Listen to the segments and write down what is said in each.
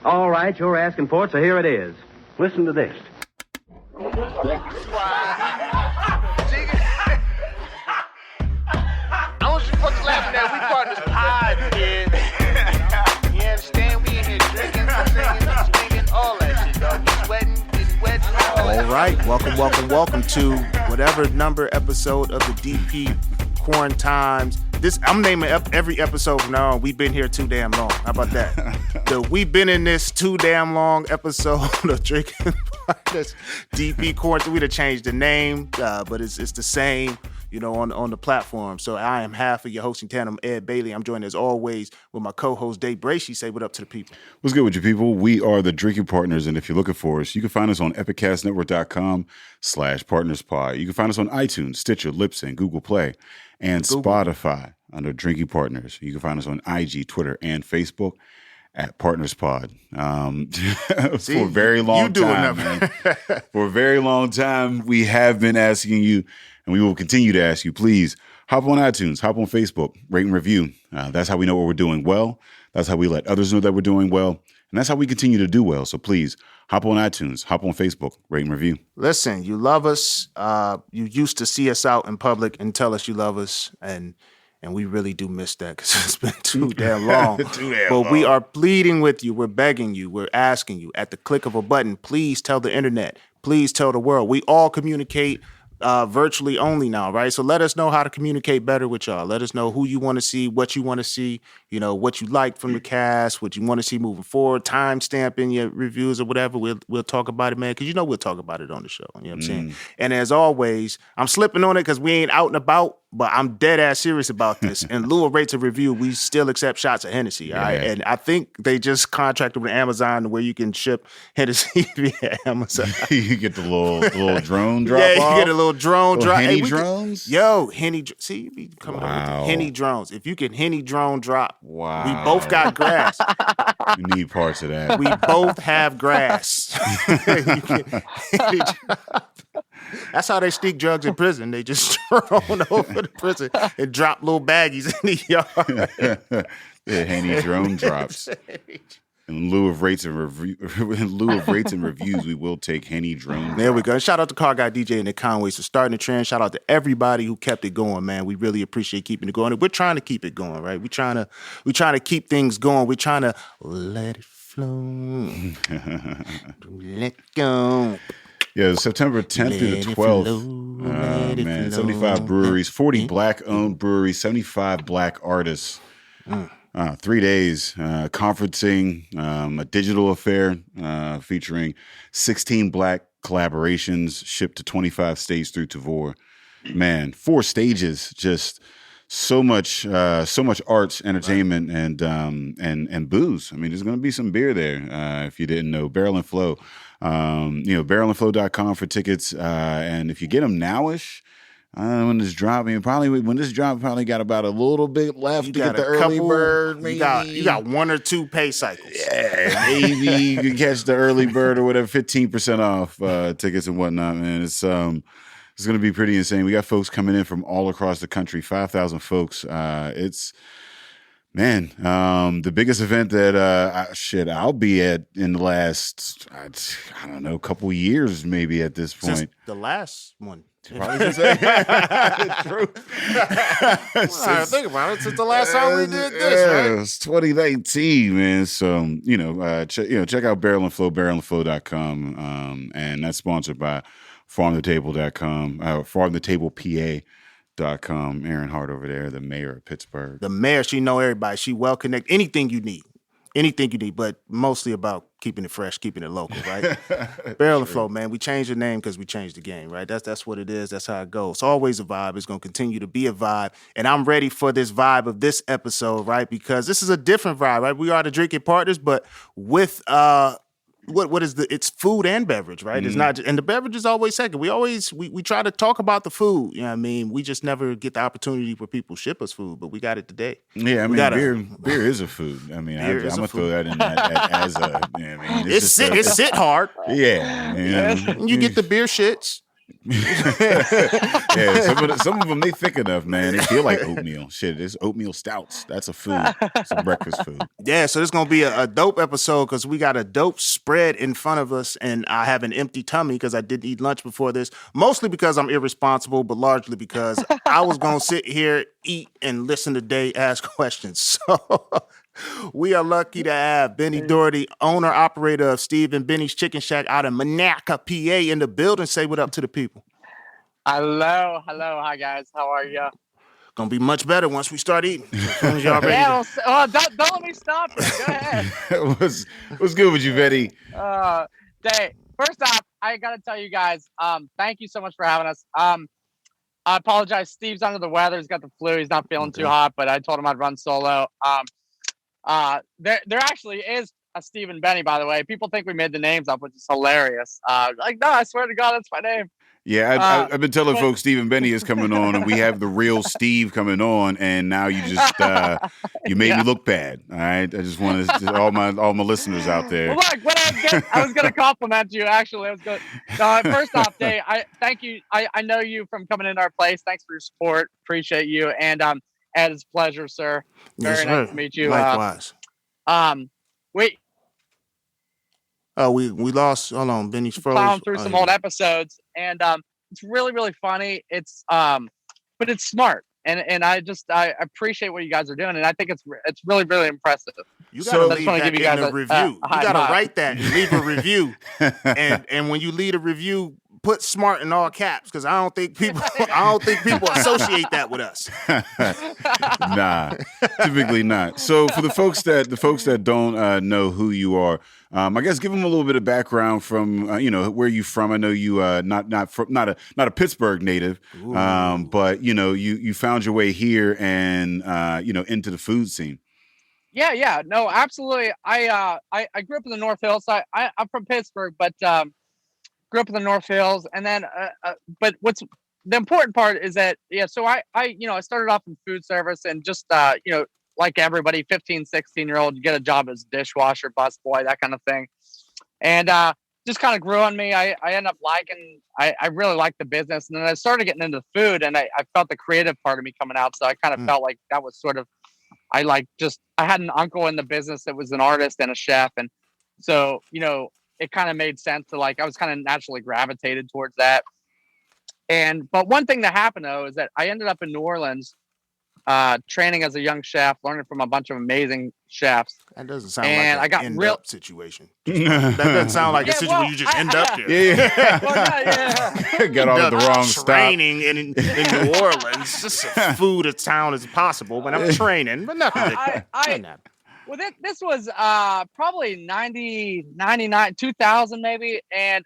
All right, you're asking for it, so here it is. Listen to this. I want you folks laughing at we partners pod, kid. You understand? We in here drinking, singing, swinging, all that shit, dog. We sweating, getting wet, all that. All right, welcome to whatever number episode of the DP Quarentimes. I'm naming every episode from now on. We've been here too damn long. How about that? We've been in this too damn long episode of Drinking Partners DP Quarantine. We'd have changed the name, but it's the same, on the platform. So I am half of your hosting tandem, Ed Bailey. I'm joined as always with my co-host Dave Bracey. Say what up to the people. What's good with you people? We are the Drinking Partners, and if you're looking for us, you can find us on epiccastnetwork.com/partnerspod. You can find us on iTunes, Stitcher, Libsyn, Google Play, and Spotify under Drinking Partners. You can find us on IG, Twitter, and Facebook at PartnersPod. For a very long time, man. For a very long time, we have been asking you, and we will continue to ask you, please hop on iTunes, hop on Facebook, rate and review. That's how we know what we're doing well. That's how we let others know that we're doing well. And that's how we continue to do well. So please hop on iTunes, hop on Facebook, rate and review. Listen, you love us. You used to see us out in public and tell us you love us. And we really do miss that because it's been too damn long. But we are pleading with you. We're begging you. We're asking you. At the click of a button, please tell the internet. Please tell the world. We all communicate virtually only now, right? So let us know how to communicate better with y'all. Let us know who you want to see, what you want to see, what you like from the cast, what you want to see moving forward, timestamp in your reviews or whatever. We'll talk about it, man, because we'll talk about it on the show. You know what I'm saying? And as always, I'm slipping on it because we ain't out and about, but I'm dead ass serious about this. In lieu of rates of review, we still accept shots of Hennessy, all right? And I think they just contracted with Amazon where you can ship Hennessy via Amazon. You get the little drone drop off. Yeah, you get a little drone drop. Henny drones? Henny. See, you be coming up with the Henny drones. If you can Henny drone drop, wow. We both got grass. You need parts of that. We both have grass. That's how they sneak drugs in prison. They just thrown over the prison and drop little baggies in the yard. Yeah, Henny drone drops. In lieu of rates and reviews, we will take Henny drone. There we go. And shout out to Car Guy DJ and the Conways for starting the trend. Shout out to everybody who kept it going, man. We really appreciate keeping it going. And we're trying to keep it going, right? We're trying to keep things going. We're trying to let it flow. Let go. Yeah, September 10th through the 12th. Man, 75 breweries, 40 black-owned breweries, 75 black artists. 3 days, conferencing, a digital affair featuring 16 black collaborations shipped to 25 states through Tavor. Man, 4 stages, just so much arts, entertainment, and booze. I mean, there's going to be some beer there if you didn't know. Barrel and Flow. barrelandflow.com for tickets. And if you get them nowish, when this drop, probably got about a little bit left to get the early bird. Maybe. You got 1 or 2 pay cycles. Yeah, maybe you can catch the early bird or whatever, 15% off tickets and whatnot, man. It's going to be pretty insane. We got folks coming in from all across the country, 5,000 folks. The biggest event that I'll be at in the last, couple years maybe at this point. Since the last one. True. I think about it. Since the last time we did this, right? It's 2019, man. So, check out Barrel and Flow, barrelandflow.com. And that's sponsored by farmthetable.com, farmthetablepa.com. Aaron Hart over there, the mayor of Pittsburgh. The mayor, she know everybody. She well connected. Anything you need, but mostly about keeping it fresh, keeping it local, right? Barrel and Flow, man. We changed the name because we changed the game, right? That's what it is. That's how it goes. It's always a vibe. It's going to continue to be a vibe. And I'm ready for this vibe of this episode, right? Because this is a different vibe, right? We are the Drinking Partners, but with what is it's food and beverage, right? Mm-hmm. It's not, and the beverage is always second. We try to talk about the food. You know what I mean? We just never get the opportunity where people ship us food, but we got it today. Yeah, I mean, beer is a food. I mean, I'm gonna throw that in as a. You know what I mean, it sit hard. Yeah, You get the beer shits. Yeah, some of them they thick enough, man. They feel like oatmeal. Shit, it's oatmeal stouts. That's a food. It's a breakfast food. Yeah, so this is gonna be a dope episode because we got a dope spread in front of us, and I have an empty tummy because I didn't eat lunch before this. Mostly because I'm irresponsible, but largely because I was gonna sit here, eat, and listen to Day ask questions. So we are lucky to have Benny Doherty, owner operator of Steve and Benny's Chicken Shack out of Monaca, PA, in the building. Say what up to the people. Hello. Hi, guys. How are you? Gonna be much better once we start eating. As soon as y'all ready. Yeah, don't let me stop you. Go ahead. What's good with you, Betty? Day. First off, I gotta tell you guys, thank you so much for having us. I apologize. Steve's under the weather. He's got the flu. He's not feeling too hot, but I told him I'd run solo. There actually is a Steve and Benny, by the way. People think we made the names up, which is hilarious. Like, no, I swear to God, that's my name. Yeah, I've been telling folks Steve and Benny is coming on, and we have the real Steve coming on, and now you just you made me look bad. All right, I just wanted all my listeners out there. Well, look, what I was going to compliment you. Actually, I was going. First off, Dave, I thank you. I know you from coming into our place. Thanks for your support. Appreciate you, and Ed, it's a pleasure, sir. Very nice to meet you. Likewise. Wait. Oh, we lost. Hold on, Benny's froze. Plowing through some old episodes, and it's really funny. It's but it's smart, and I appreciate what you guys are doing, and I think it's really impressive. You gotta leave that in a review. You gotta write that and leave a review, and when you leave a review, put "smart" in all caps because I don't think people associate that with us. Nah, typically not. So for the folks that don't know who you are, I guess give them a little bit of background from where you from. I know you not a Pittsburgh native, but you found your way here and into the food scene. Yeah, no, absolutely. I grew up in the North Hills. I'm from Pittsburgh, but grew up in the North Hills, and then but what's the important part is that so I started off in food service, and just like everybody, 15, 16-year-old, you get a job as a dishwasher, busboy, that kind of thing. And just kind of grew on me. I ended up I really liked the business. And then I started getting into food, and I felt the creative part of me coming out. So I kind of felt like that was sort of, I had an uncle in the business that was an artist and a chef. And so, it kind of made sense to I was kind of naturally gravitated towards that. But one thing that happened though, is that I ended up in New Orleans, training as a young chef, learning from a bunch of amazing chefs. That doesn't sound like an end-up situation. That doesn't sound like a situation where you just end up here. Yeah. Well, got off the wrong stop. Training in New Orleans. Just as food as town as possible, but I'm training. But nothing like that. Well, this was probably 90, 99, 2000 maybe. And,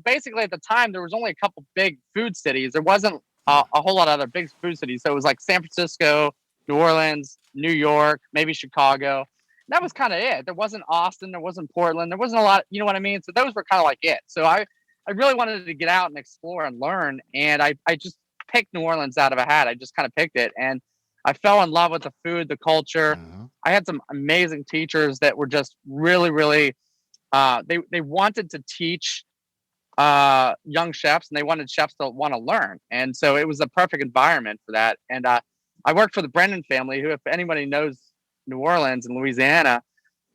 basically at the time, there was only a couple big food cities. There wasn't a whole lot of other big food cities. So it was like San Francisco, New Orleans, New York, maybe Chicago. And that was kind of it. There wasn't Austin. There wasn't Portland. There wasn't a lot, you know what I mean? So those were kind of like it. So I really wanted to get out and explore and learn. And I just picked New Orleans out of a hat. I just kind of picked it. And I fell in love with the food, the culture. Mm-hmm. I had some amazing teachers that were just really, really, they wanted to teach young chefs, and they wanted chefs to want to learn. And so it was a perfect environment for that. And I worked for the Brennan family, who, if anybody knows New Orleans and Louisiana,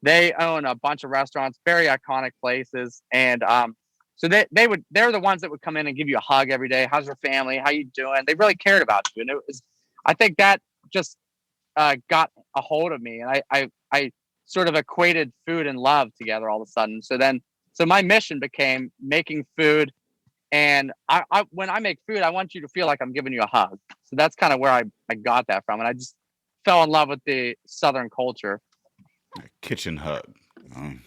they own a bunch of restaurants, very iconic places. And so they're the ones that would come in and give you a hug every day. How's your family? How you doing? They really cared about you. And I think that just got a hold of me, and I sort of equated food and love together all of a sudden. So my mission became making food, and I when I make food, I want you to feel like I'm giving you a hug. So that's kind of where I got that from, and I just fell in love with the Southern culture. A kitchen hug. I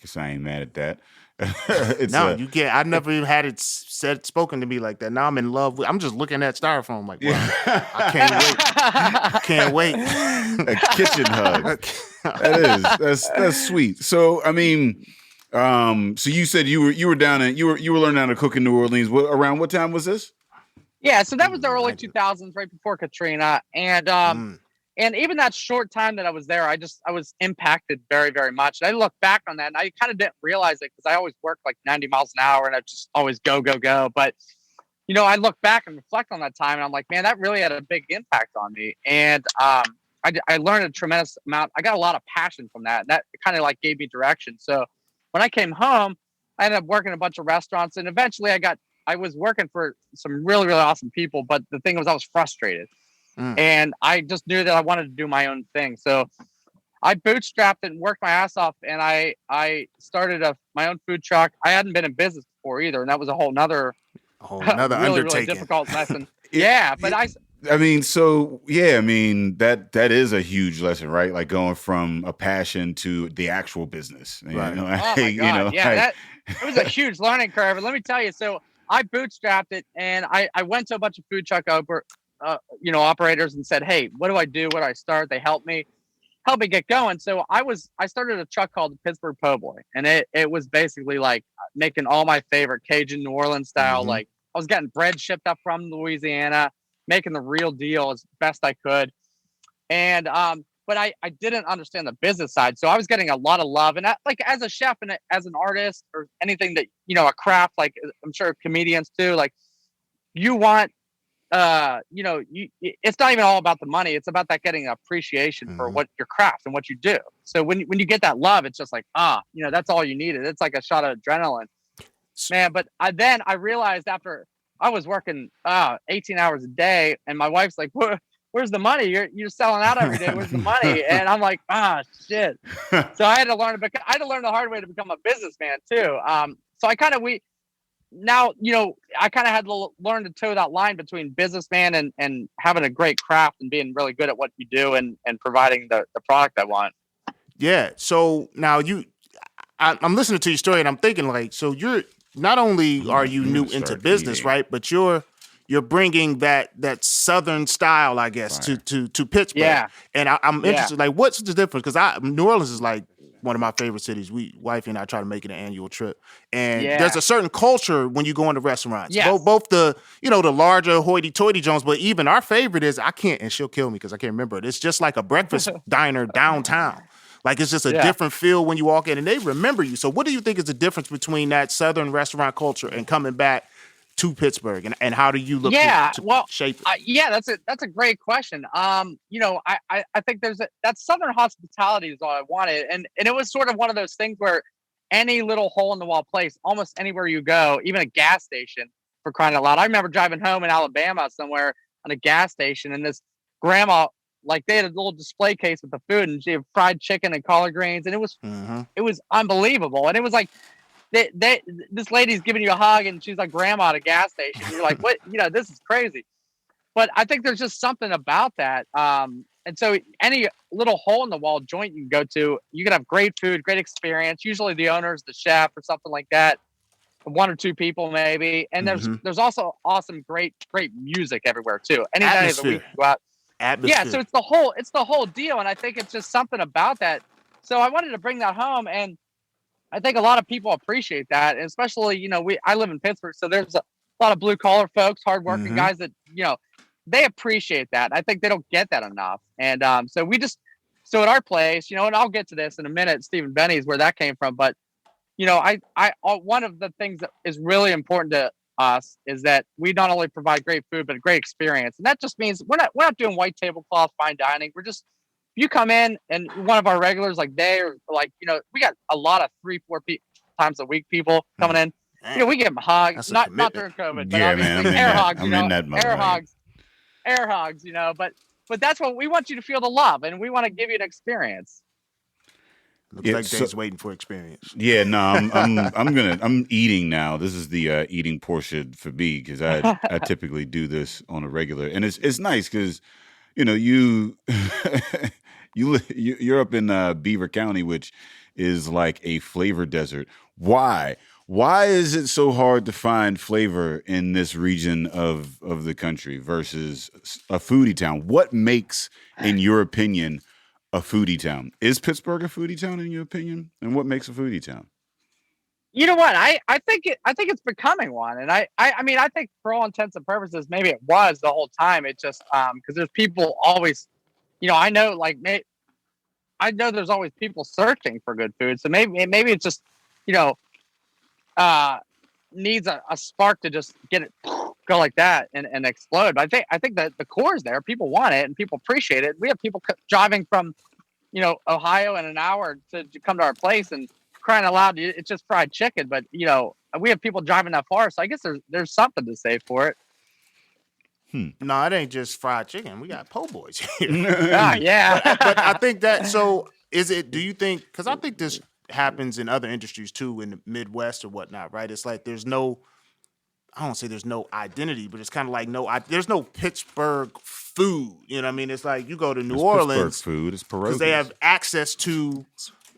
guess I ain't mad at that. You can't. I never even had it spoken to me like that. Now I'm in love with. I'm just looking at styrofoam like, wow, I can't wait. A kitchen hug. That's sweet. So I mean, so you said you were down and you were learning how to cook in New Orleans. Around what time was this? Yeah, so that was the early 2000s, right before Katrina, and And even that short time that I was there, I was impacted very, very much. And I look back on that and I kind of didn't realize it because I always worked like 90 miles an hour and I just always go, go, go. But, I look back and reflect on that time and I'm like, man, that really had a big impact on me. And I learned a tremendous amount. I got a lot of passion from that. And that kind of like gave me direction. So when I came home, I ended up working a bunch of restaurants and eventually I was working for some really, really awesome people. But the thing was, I was frustrated. And I just knew that I wanted to do my own thing. So I bootstrapped it and worked my ass off. And I started my own food truck. I hadn't been in business before either. And that was a whole nother really, undertaking. Really difficult lesson. But that is a huge lesson, right? Like going from a passion to the actual business. Right. Oh my God. It was a huge learning curve. And let me tell you, so I bootstrapped it and I went to a bunch of food truck operators and said, hey, what do I do? What do I start? They helped me get going. So I started a truck called the Pittsburgh Po' Boy. And it was basically like making all my favorite Cajun New Orleans style. Like I was getting bread shipped up from Louisiana, making the real deal as best I could. And, but I didn't understand the business side. So I was getting a lot of love. And like as a chef and as an artist or anything that, a craft, like I'm sure comedians too, like you want, it's not even all about the money. It's about that getting appreciation for what your craft and what you do. So when you get that love, it's just like, that's all you needed. It's like a shot of adrenaline, man. But I realized after I was working 18 hours a day and my wife's like, where's the money? You're selling out every day. Where's the money? And I'm like, shit. So I had to learn the hard way to become a businessman too. So I kind of, I kind of had to learn to toe that line between businessman and having a great craft and being really good at what you do and providing the product I want. Yeah. So now I'm listening to your story and I'm thinking like, so you're not only are you new into business, right? But you're bringing that Southern style, I guess, to Pittsburgh. Yeah. And I'm interested, like, what's the difference? Because New Orleans is like one of my favorite cities. Wifey and I try to make it an annual trip. And there's a certain culture when you go into restaurants. Yes. Both the, the larger hoity-toity Jones, but even our favorite is, and she'll kill me because I can't remember it. It's just like a breakfast diner downtown. Like it's just a different feel when you walk in and they remember you. So what do you think is the difference between that Southern restaurant culture and coming back to Pittsburgh and how do you look to shape it? That's a great question. I think that Southern hospitality is all I wanted. And it was sort of one of those things where any little hole in the wall place, almost anywhere you go, even a gas station, for crying out loud. I remember driving home in Alabama somewhere on a gas station and this grandma, like they had a little display case with the food and she had fried chicken and collard greens. And it was unbelievable. And it was like, this lady's giving you a hug and she's like grandma at a gas station. You're like, what? This is crazy. But I think there's just something about that. And so any little hole in the wall joint you can go to, you can have great food, great experience. Usually the owner's the chef or something like that. One or two people maybe. And there's also awesome, great music everywhere too. Any night of the week you go out. Atmosphere. Yeah, so it's the whole deal. And I think it's just something about that. So I wanted to bring that home and I think a lot of people appreciate that, and especially, I live in Pittsburgh, so there's a lot of blue collar folks, hardworking guys that, they appreciate that. I think they don't get that enough. And so at our place, and I'll get to this in a minute, Stephen Benny's where that came from. But, one of the things that is really important to us is that we not only provide great food, but a great experience. And that just means we're not doing white tablecloth, fine dining. We're just, you come in and one of our regulars, like we got a lot of 3-4 times a week people coming in. We give them hugs, not during COVID, but obviously air hugs, air hugs, but that's what we want you to feel the love and we want to give you an experience. Looks like Dave's waiting for experience. Yeah, no, I'm eating now. This is the eating portion for me because I typically do this on a regular, and it's nice because you're up in Beaver County, which is like a flavor desert. Why is it so hard to find flavor in this region of the country versus a foodie town? What makes, in your opinion, a foodie town? Is Pittsburgh a foodie town in your opinion? And what makes a foodie town? You know what? I think it's becoming one. And I think for all intents and purposes, maybe it was the whole time. It just because there's people always I know I know there's always people searching for good food. So maybe it's just, needs a spark to just get it go like that and explode. But I think that the core is there. People want it and people appreciate it. We have people driving from, Ohio in an hour to come to our place and crying out loud. It's just fried chicken, but we have people driving that far. So I guess there's something to say for it. No, it ain't just fried chicken. We got po' boys here. Yeah. but I think that, so is it, do you think, because I think this happens in other industries too, in the Midwest or whatnot, right? It's like there's no, I don't say there's no identity, but it's kind of like there's no Pittsburgh food. You know what I mean? It's like you go to New Orleans. Pittsburgh food is pierogies. Because they have access to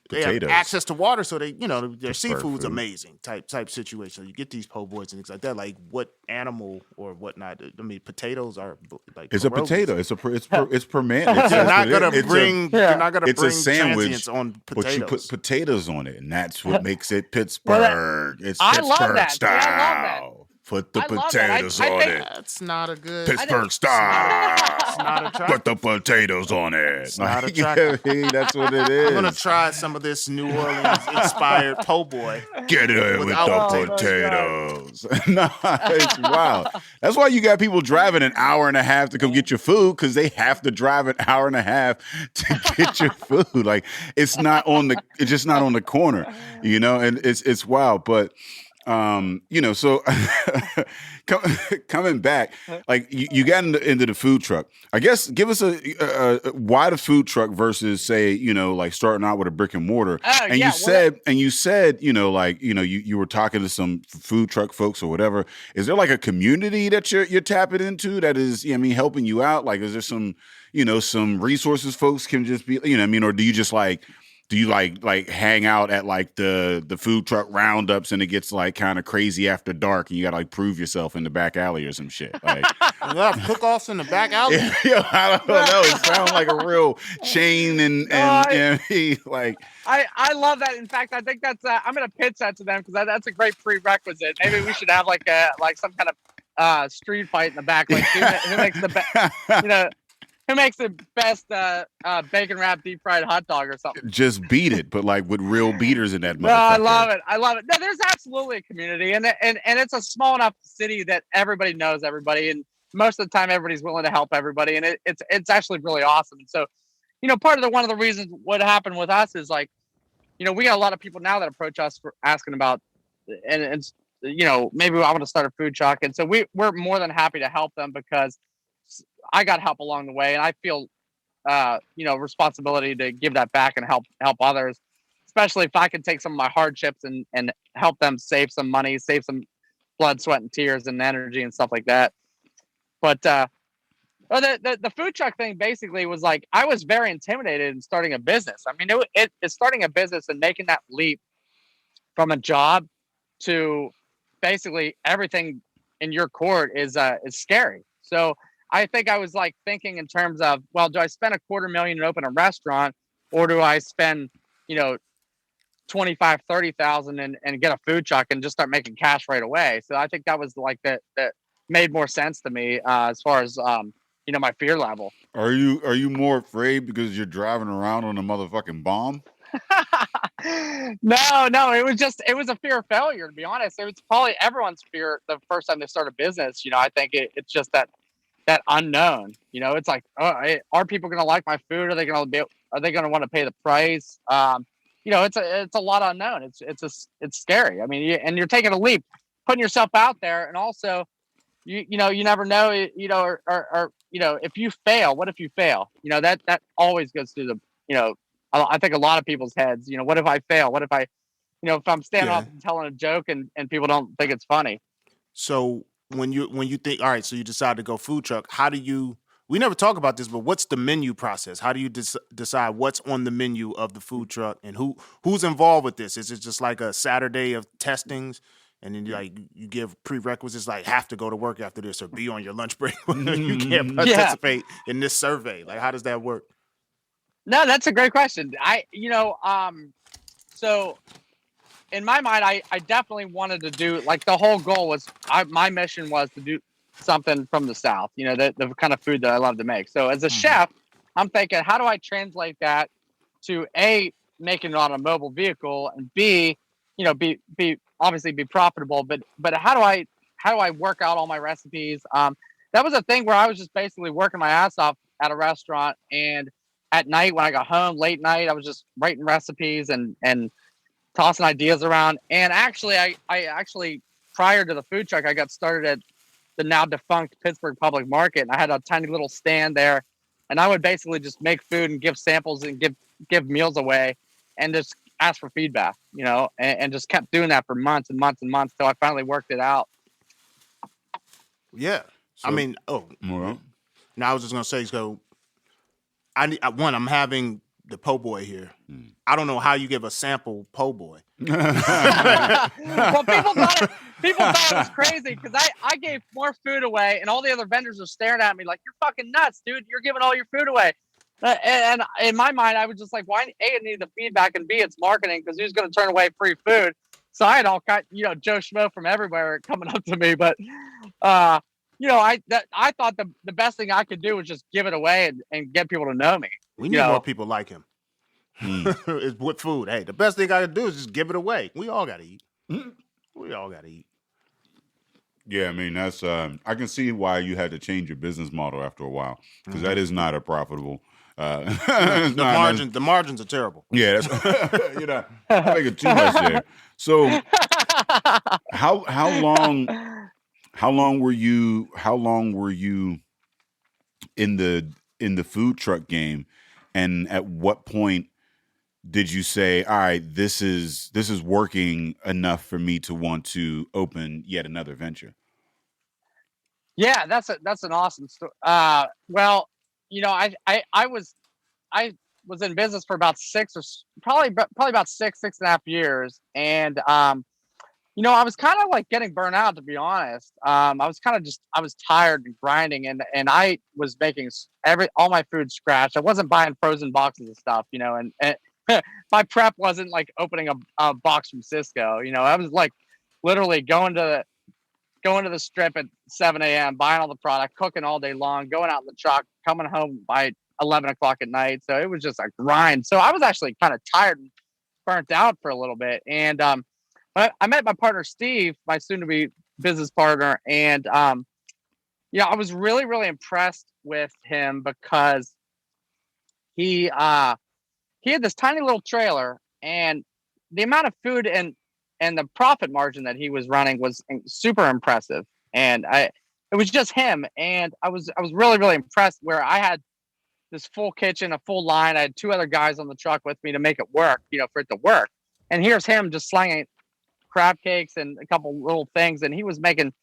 potatoes. They have access to water, so they, their Pittsburgh seafood's food. amazing type situation. You get these po' boys and things like that. Like what animal or whatnot? I mean, potatoes are like it's a pierogies. potato. It's per man. You're not gonna bring. You're not gonna It's bring a sandwich transients on potatoes. But you put potatoes on it, and that's what makes it Pittsburgh. It's I Pittsburgh love that. style. See, I love that. Put the I love that. potatoes I on think- it. That's not a good. Pittsburgh style. It's not attractive. Put the potatoes on it. It's not Like, you know what I mean? That's what it is. I'm gonna try some of this New Orleans inspired po' boy. Get it with Without the potatoes. potatoes. Nah, it's wild. That's why you got people driving an hour and a half to come get your food, because they have to drive an hour and a half to get your food. Like it's just not on the corner, and it's wild. But so coming back, like you got into the food truck. I guess give us a why the food truck versus say, like starting out with a brick and mortar. And you said, you were talking to some food truck folks or whatever. Is there like a community that you're tapping into that is, helping you out? Like, is there some, some resources folks can just be, or do you just do you like hang out at like the food truck roundups and it gets like kind of crazy after dark and you gotta like prove yourself in the back alley or some shit? Like you have cook-offs in the back alley. I don't know. It sounds like a real chain and like. I love that. In fact, I think that's I'm gonna pitch that to them because that's a great prerequisite. Maybe we should have like some kind of street fight in the back, like who makes the best, who makes the best bacon wrapped deep fried hot dog or something. Just beat it, but like with real beaters in that motherfucker. No, I love it. No, there's absolutely a community, and it's a small enough city that everybody knows everybody, and most of the time everybody's willing to help everybody, and it's actually really awesome. And so, part of one of the reasons what happened with us is like, we got a lot of people now that approach us for asking about, and maybe I want to start a food truck, and so we're more than happy to help them because I got help along the way, and I feel, responsibility to give that back and help others, especially if I can take some of my hardships and help them save some money, save some blood, sweat, and tears and energy and stuff like that. But the food truck thing basically was like, I was very intimidated in starting a business. I mean, it's starting a business and making that leap from a job to basically everything in your court is scary. So I think I was like thinking in terms of, well, do I spend $250,000 and open a restaurant, or do I spend, $25,000-$30,000 and get a food truck and just start making cash right away? So I think that was like that made more sense to me as far as my fear level. Are you more afraid because you're driving around on a motherfucking bomb? No, it was a fear of failure, to be honest. It was probably everyone's fear the first time they start a business. I think it's just that unknown. It's like, are people going to like my food? Are they going to want to pay the price? It's a lot of unknown. It's scary. I mean, and you're taking a leap, putting yourself out there, and also, you never know. Or if you fail, what if you fail? That always goes through the. I think a lot of people's heads. What if I fail? What if I, if I'm standing up and telling a joke and people don't think it's funny? So when you think, all right, so you decide to go food truck, how do you? We never talk about this, but what's the menu process? How do you decide what's on the menu of the food truck, and who's involved with this? Is it just like a Saturday of testings, and then you give prerequisites like have to go to work after this or be on your lunch break? You can't participate in this survey. Like, how does that work? No, that's a great question. So in my mind, I definitely wanted to do, like, the whole goal was, my mission was to do something from the South, the kind of food that I love to make. So as a chef, I'm thinking, how do I translate that to A, making it on a mobile vehicle, and B, be obviously be profitable, but how do I work out all my recipes? That was a thing where I was just basically working my ass off at a restaurant, and at night when I got home late night, I was just writing recipes and tossing ideas around. And actually, I actually, prior to the food truck, I got started at the now defunct Pittsburgh Public Market, and I had a tiny little stand there, and I would basically just make food and give samples and give meals away, and just ask for feedback, and just kept doing that for months and months and months till I finally worked it out. Yeah. So, now I was just gonna say, so I'm having the po' boy here. I don't know how you give a sample po' boy. Well, people thought it was crazy because I gave more food away, and all the other vendors were staring at me like, "You're fucking nuts, dude! You're giving all your food away." And in my mind, I was just like, "Why? A, I need the feedback, and B, it's marketing because who's going to turn away free food?" So I had all kind, Joe Schmo from everywhere coming up to me, but I thought the best thing I could do was just give it away and get people to know me. We need more people like him. It's with food. Hey, the best thing I can do is just give it away. We all got to eat. We all got to eat. Yeah, I mean, that's I can see why you had to change your business model after a while, because that is not a profitable. The margins are terrible. Yeah, that's you're not making too much there. So, how long were you in the food truck game, and at what point did you say, all right, this is working enough for me to want to open yet another venture? Yeah, that's an awesome story. Well, I was in business for about probably about 6.5 years, and I was kind of like getting burnt out, to be honest. I was tired and grinding, and I was making all my food scratch. I wasn't buying frozen boxes of stuff, and my prep wasn't like opening a box from Cisco. I was like literally going to the strip at 7 a.m., buying all the product, cooking all day long, going out in the truck, coming home by 11 o'clock at night. So it was just a grind. So I was actually kind of tired and burnt out for a little bit. And but I met my partner, Steve, my soon-to-be business partner. And I was really, really impressed with him because he had this tiny little trailer, and the amount of food and the profit margin that he was running was super impressive. And it was just him. And I was really, really impressed, where I had this full kitchen, a full line. I had 2 other guys on the truck with me to make it work, for it to work. And here's him just slanging crab cakes and a couple little things. And he was making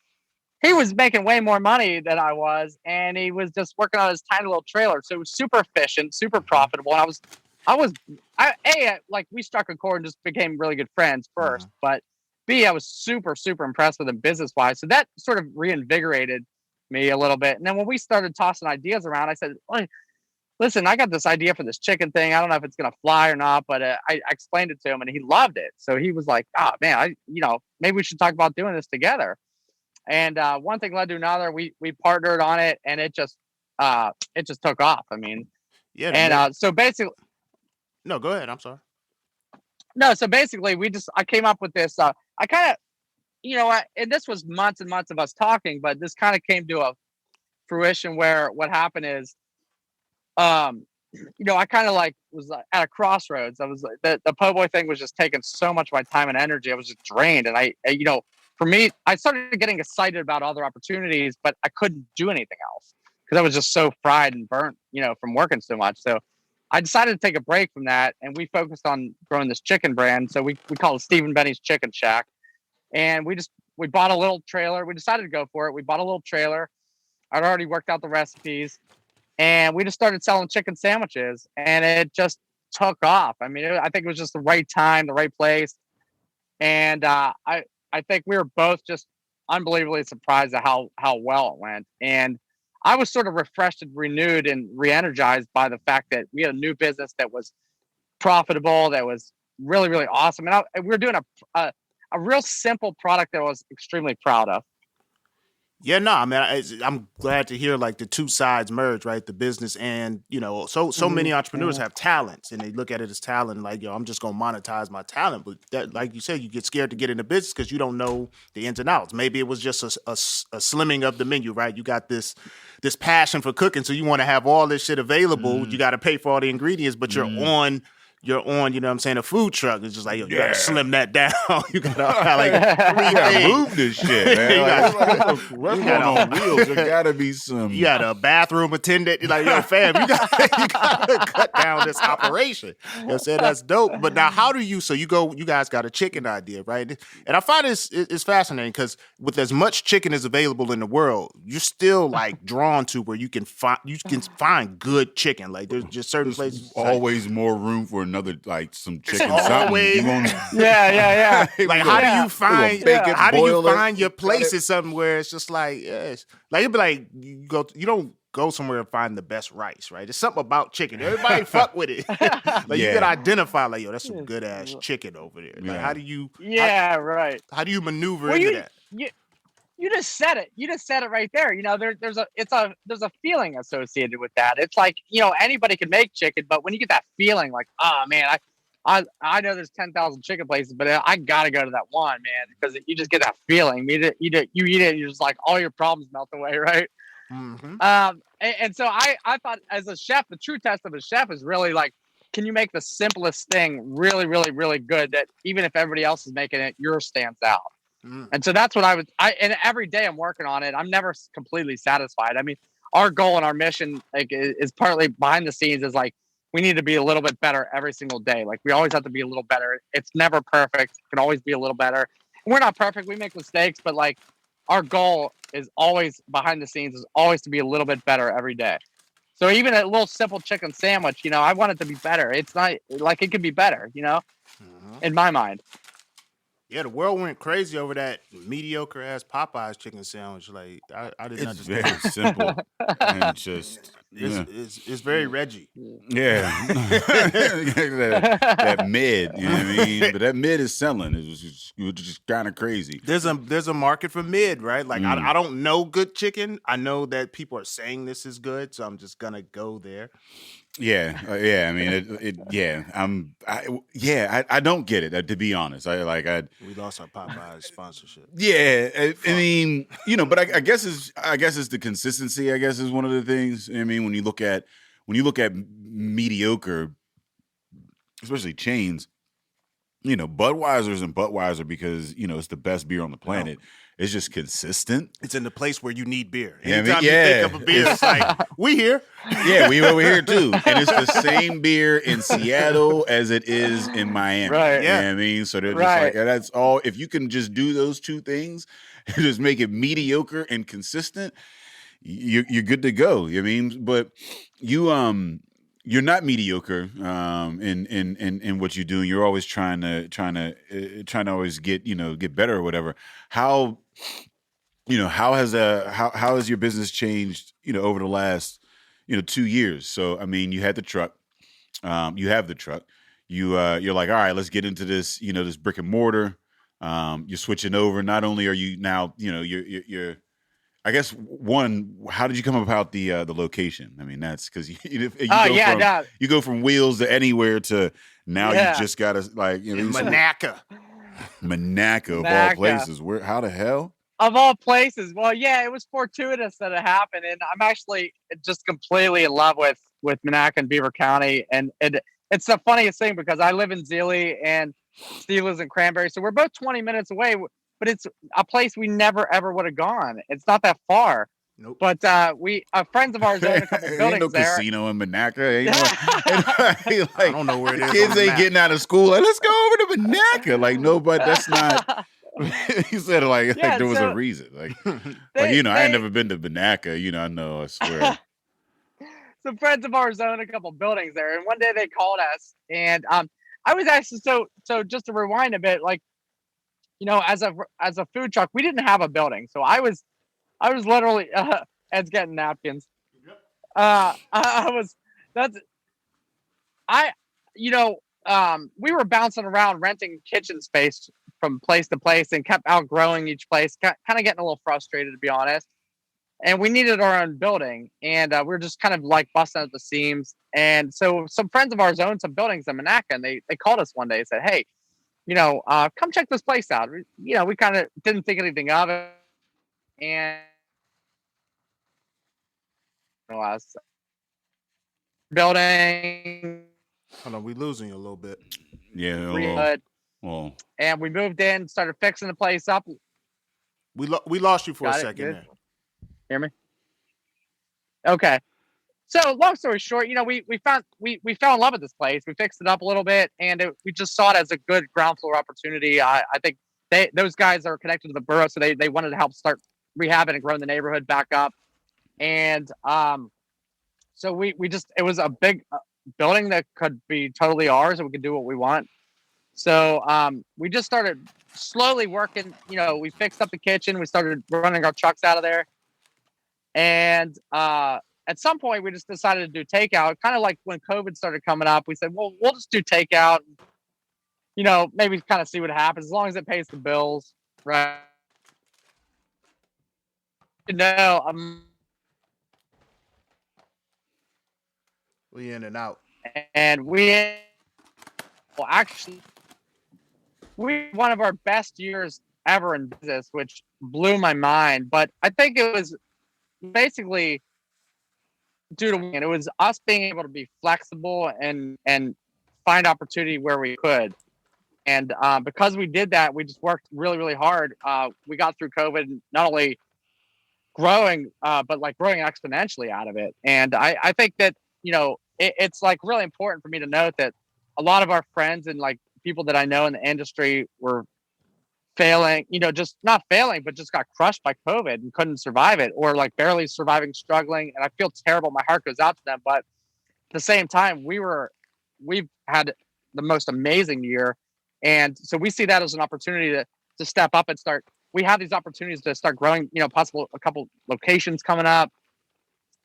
way more money than I was. And he was just working on his tiny little trailer. So it was super efficient, super profitable. And we struck a chord and just became really good friends first, but B, I was super, super impressed with him business wise. So that sort of reinvigorated me a little bit. And then when we started tossing ideas around, I said, listen, I got this idea for this chicken thing. I don't know if it's going to fly or not, but I explained it to him and he loved it. So he was like, oh man, maybe we should talk about doing this together. And one thing led to another. We partnered on it, and it just took off. I mean, yeah. And so basically, no, go ahead. I'm sorry. No, so basically, I came up with this. I kind of, and this was months and months of us talking, but this kind of came to a fruition where what happened is, I kind of was at a crossroads. I was the po' boy thing was just taking so much of my time and energy. I was just drained, and for me, I started getting excited about other opportunities, but I couldn't do anything else because I was just so fried and burnt, from working so much. So I decided to take a break from that, and we focused on growing this chicken brand. So we call it Stephen Benny's Chicken Shack, and we bought a little trailer. We decided to go for it. We bought a little trailer. I'd already worked out the recipes, and we just started selling chicken sandwiches, and it just took off. I mean, I think it was just the right time, the right place, and I think we were both just unbelievably surprised at how well it went. And I was sort of refreshed and renewed and re-energized by the fact that we had a new business that was profitable, that was really, really awesome. And we were doing a real simple product that I was extremely proud of. Yeah, no, I mean, I'm glad to hear like the two sides merge, right? The business and so many entrepreneurs have talents, and they look at it as talent, like I'm just gonna monetize my talent. But that, like you said, you get scared to get into business because you don't know the ins and outs. Maybe it was just a slimming of the menu, right? You got this passion for cooking, so you want to have all this shit available. You got to pay for all the ingredients, but you're on, you know what I'm saying, a food truck. It's just like, you gotta slim that down. You gotta have like 3 things. Move this shit, man. What's going on wheels? There gotta be some. You got a bathroom attendant. You're like, yo, fam, you gotta cut down this operation. You know what I'm saying? That's dope. But now how do you, you guys got a chicken idea, right? And I find it's fascinating because with as much chicken as available in the world, you're still like drawn to where you can find good chicken. Like there's just certain places. Always more room for another, like some chicken always, something. Yeah. Like how do you find your place in something where it's just like, like it'd be like you don't go somewhere and find the best rice, right? There's something about chicken. Everybody fuck with it. Like you can identify, like, yo, that's some good ass chicken over there. Like how do you right. How do you maneuver into that? You just said it. You just said it right there. There's a feeling associated with that. It's like, anybody can make chicken, but when you get that feeling like, oh man, I know there's 10,000 chicken places, but I gotta go to that one, man, because you just get that feeling. You eat it, and you're just like all your problems melt away, right? Mm-hmm. And so I thought as a chef, the true test of a chef is really like, can you make the simplest thing really, really, really good that even if everybody else is making it, yours stands out. And so that's what and every day I'm working on it. I'm never completely satisfied. I mean, our goal and our mission is partly behind the scenes is like, we need to be a little bit better every single day. Like we always have to be a little better. It's never perfect. It can always be a little better. We're not perfect. We make mistakes, but like our goal is always behind the scenes is always to be a little bit better every day. So even a little simple chicken sandwich, I want it to be better. It's not like it could be better, in my mind. Yeah, the world went crazy over that mediocre ass Popeyes chicken sandwich. Like I didn't understand. Very simple and just it's very Reggie. Yeah, that mid, you know what I mean? But that mid is selling. It was just kind of crazy. There's a market for mid, right? Like I don't know good chicken. I know that people are saying this is good, so I'm just gonna go there. Yeah. I mean, I don't get it. To be honest, we lost our Popeyes sponsorship. Yeah, I mean, but I guess it's the consistency. I guess is one of the things. I mean, when you look at mediocre, especially chains, Budweiser's and Budweiser because it's the best beer on the planet. It's just consistent. It's in the place where you need beer. Anytime you think of a beer, it's like, we here. Yeah, we over here too. And it's the same beer in Seattle as it is in Miami. Right. Yeah. You know what I mean? So they're just like, that's all. If you can just do those two things and just make it mediocre and consistent, you're good to go. You know what I mean? But you're not mediocre in what you're doing. You're always trying to always get better or whatever. How has your business changed over the last 2 years? So I mean, you had the truck, you have the truck. You're like, all right, let's get into this this brick and mortar. You're switching over. Not only are you now you're I guess how did you come about the location? I mean, that's because you go from Wheels to anywhere to now you just gotta Monaca of all places. How the hell? Of all places. Well, yeah, it was fortuitous that it happened, and I'm actually just completely in love with Monaca and Beaver County, and it's the funniest thing because I live in Zealy and Steve lives in Cranberry, so we're both 20 minutes away. But it's a place we never ever would have gone. It's not that far. Nope. But friends of ours own a couple buildings ain't no there. Casino in Monaca. I don't know where it is. Kids ain't getting out of school. Like, let's go over to Monaca. Like, no, but that's not. He said like there was a reason. I ain't never been to Monaca. I know. I swear. Some friends of ours own a couple buildings there, and one day they called us, and I was actually so just to rewind a bit, like. As a food truck, we didn't have a building, so I was literally Ed's getting napkins. We were bouncing around renting kitchen space from place to place and kept outgrowing each place, kind of getting a little frustrated, to be honest. And we needed our own building, and we were just kind of like busting at the seams. And so some friends of ours owned some buildings in Monaca, and they called us one day and said, "Hey, come check this place out." We kind of didn't think anything of it, and us building. Hold on, we losing you a little bit. Yeah, well, and we moved in, started fixing the place up. We lost you for a second there. Hear me? Okay. So long story short, we fell in love with this place. We fixed it up a little bit, and we just saw it as a good ground floor opportunity. I think those guys are connected to the borough, so they wanted to help start rehabbing and growing the neighborhood back up. And so it was a big building that could be totally ours, and we could do what we want. So we just started slowly working. We fixed up the kitchen. We started running our trucks out of there. And at some point, we just decided to do takeout. Kind of like when COVID started coming up, we said, well, we'll just do takeout. Maybe kind of see what happens as long as it pays the bills, right? We in and out. And actually, one of our best years ever in business, which blew my mind. But I think it was basically due to, and it was us being able to be flexible and find opportunity where we could. And because we did that, we just worked really, really hard. We got through COVID, not only growing, but like growing exponentially out of it. And I think that, it's like really important for me to note that a lot of our friends and like people that I know in the industry were failing, just not failing, but just got crushed by COVID and couldn't survive it, or like barely surviving, struggling. And I feel terrible. My heart goes out to them. But at the same time, we've had the most amazing year. And so we see that as an opportunity to step up and start. We have these opportunities to start growing, possible a couple locations coming up.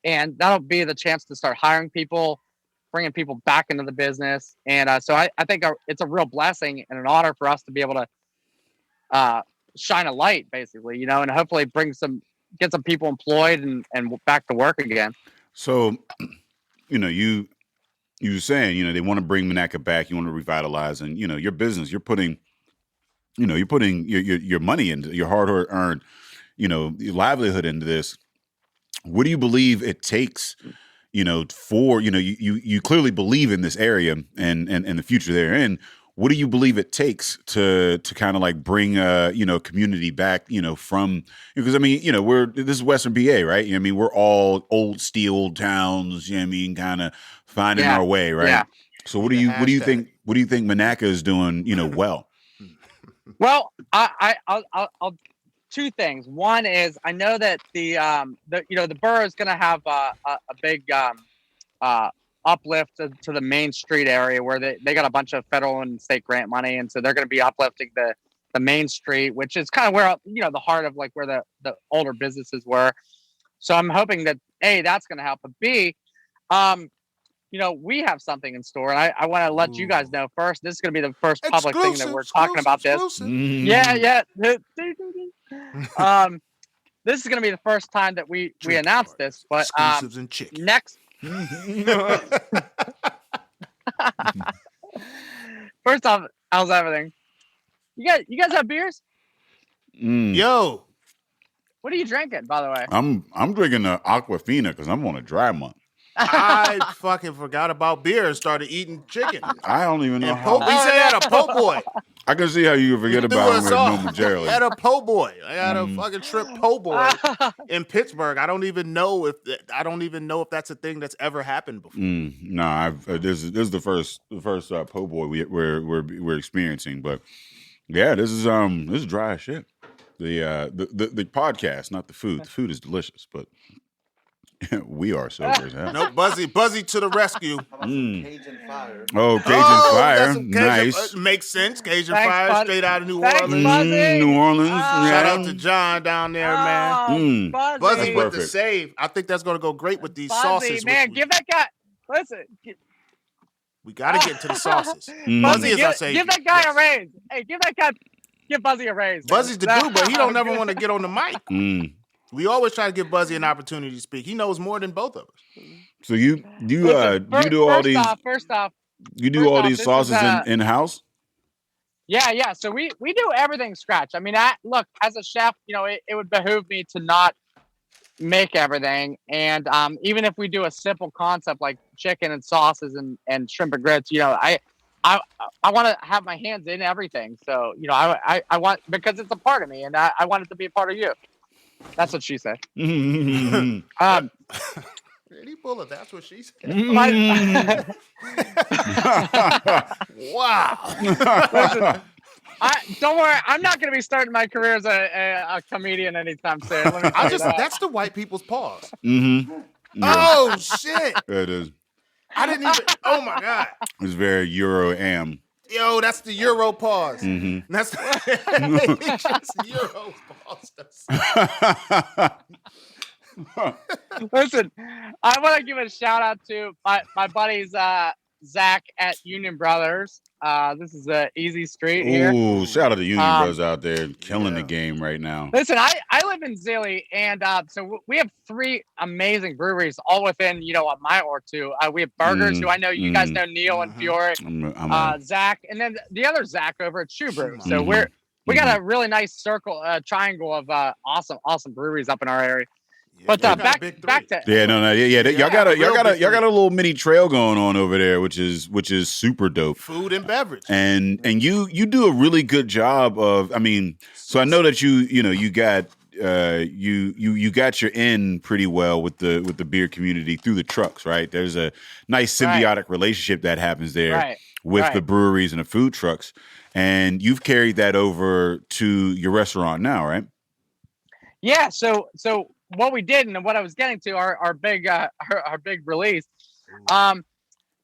And that'll be the chance to start hiring people, bringing people back into the business. And so I think it's a real blessing and an honor for us to be able to shine a light, basically, and hopefully get some people employed and back to work again. So, you were saying, they want to bring Monaca back. You want to revitalize, and your business. You're putting your money into your hard-earned, your livelihood into this. What do you believe it takes? For you clearly believe in this area and the future there. And what do you believe it takes to kind of like bring community back? From, because this is Western PA, right? We're all old steel towns. kind of finding our way, right? Yeah. So what do you think Monaca is doing? Well. Well, I'll two things. One is I know that the borough is going to have a big uplift to the Main Street area where they got a bunch of federal and state grant money, and so they're going to be uplifting the Main Street, which is kind of where the heart of like where the older businesses were. So I'm hoping that A, that's going to help, but B, we have something in store, and I want to let you guys know first. This is going to be the first public thing that we're talking about. Exclusive. Yeah. This is going to be the first time that we announced this, but exclusives and chicken. Next. First off, how's everything? You guys have beers? Yo, what are you drinking, by the way? I'm drinking the Aquafina because I'm on a dry month. I fucking forgot about beer and started eating chicken. I don't even know and how. We had a po' boy. I can see how you forget about it momentarily. I had a po' boy. I had a fucking shrimp po' boy in Pittsburgh. I don't even know if that's a thing that's ever happened before. No, this is the first po' boy we're experiencing. But yeah, this is dry as shit. The podcast, not the food. The food is delicious, but we are sober as hell. No, Buzzy to the rescue. Cajun fire. Oh, Cajun fire. Nice. Makes sense. Cajun Thanks, fire, Buzz. straight out of New Thanks, Orleans. Buzzy. New Orleans. Shout out to John down there, man. Buzzy with the Perfect. save. I think that's going to go great with these Buzzy, sauces. man, give that guy. Listen. We got to get to the sauces. Buzzy, Buzzy is our savior. give that guy a raise. Hey, give that guy give Buzzy a raise. Buzzy's the dude, but he don't never want to get on the mic. Mm. We always try to give Buzzy an opportunity to speak. He knows more than both of us. So you do all these First off, you do all these sauces in house? Yeah. So we do everything scratch. I mean, look, as a chef, it would behoove me to not make everything. And even if we do a simple concept like chicken and sauces and shrimp and grits, I want to have my hands in everything. So, I want, because it's a part of me, and I want it to be a part of you. That's what she said. Lady Bullet, that's what she said. Wow. Listen, don't worry. I'm not going to be starting my career as a comedian anytime soon. Let me tell you that. That's the white people's pause. Mm-hmm. Yeah. Oh, shit. It is. I didn't even. Oh, my God. It's very Euro-am. Yo, that's the Euro pause. Mm-hmm. That's just Euro pause. Listen, I want to give a shout out to my buddies Zach at Union Brothers. This is Easy Street here. Ooh, shout out to Union Brothers out there killing the game right now. Listen, I live in Zilly, and so we have 3 amazing breweries all within a mile or two. We have Burgers, who I know you guys know, Neil and Fiore, Zach, and then the other Zach over at Shoe Brew. So we got a really nice triangle of awesome breweries up in our area. But back to y'all got a little mini trail going on over there, which is super dope. Food and beverage, and you do a really good job of. I mean, so I know that you got you got your in pretty well with the beer community through the trucks, right? There's a nice symbiotic relationship that happens there with the breweries and the food trucks, and you've carried that over to your restaurant now, right? Yeah. So what we did, and what I was getting to, our big release.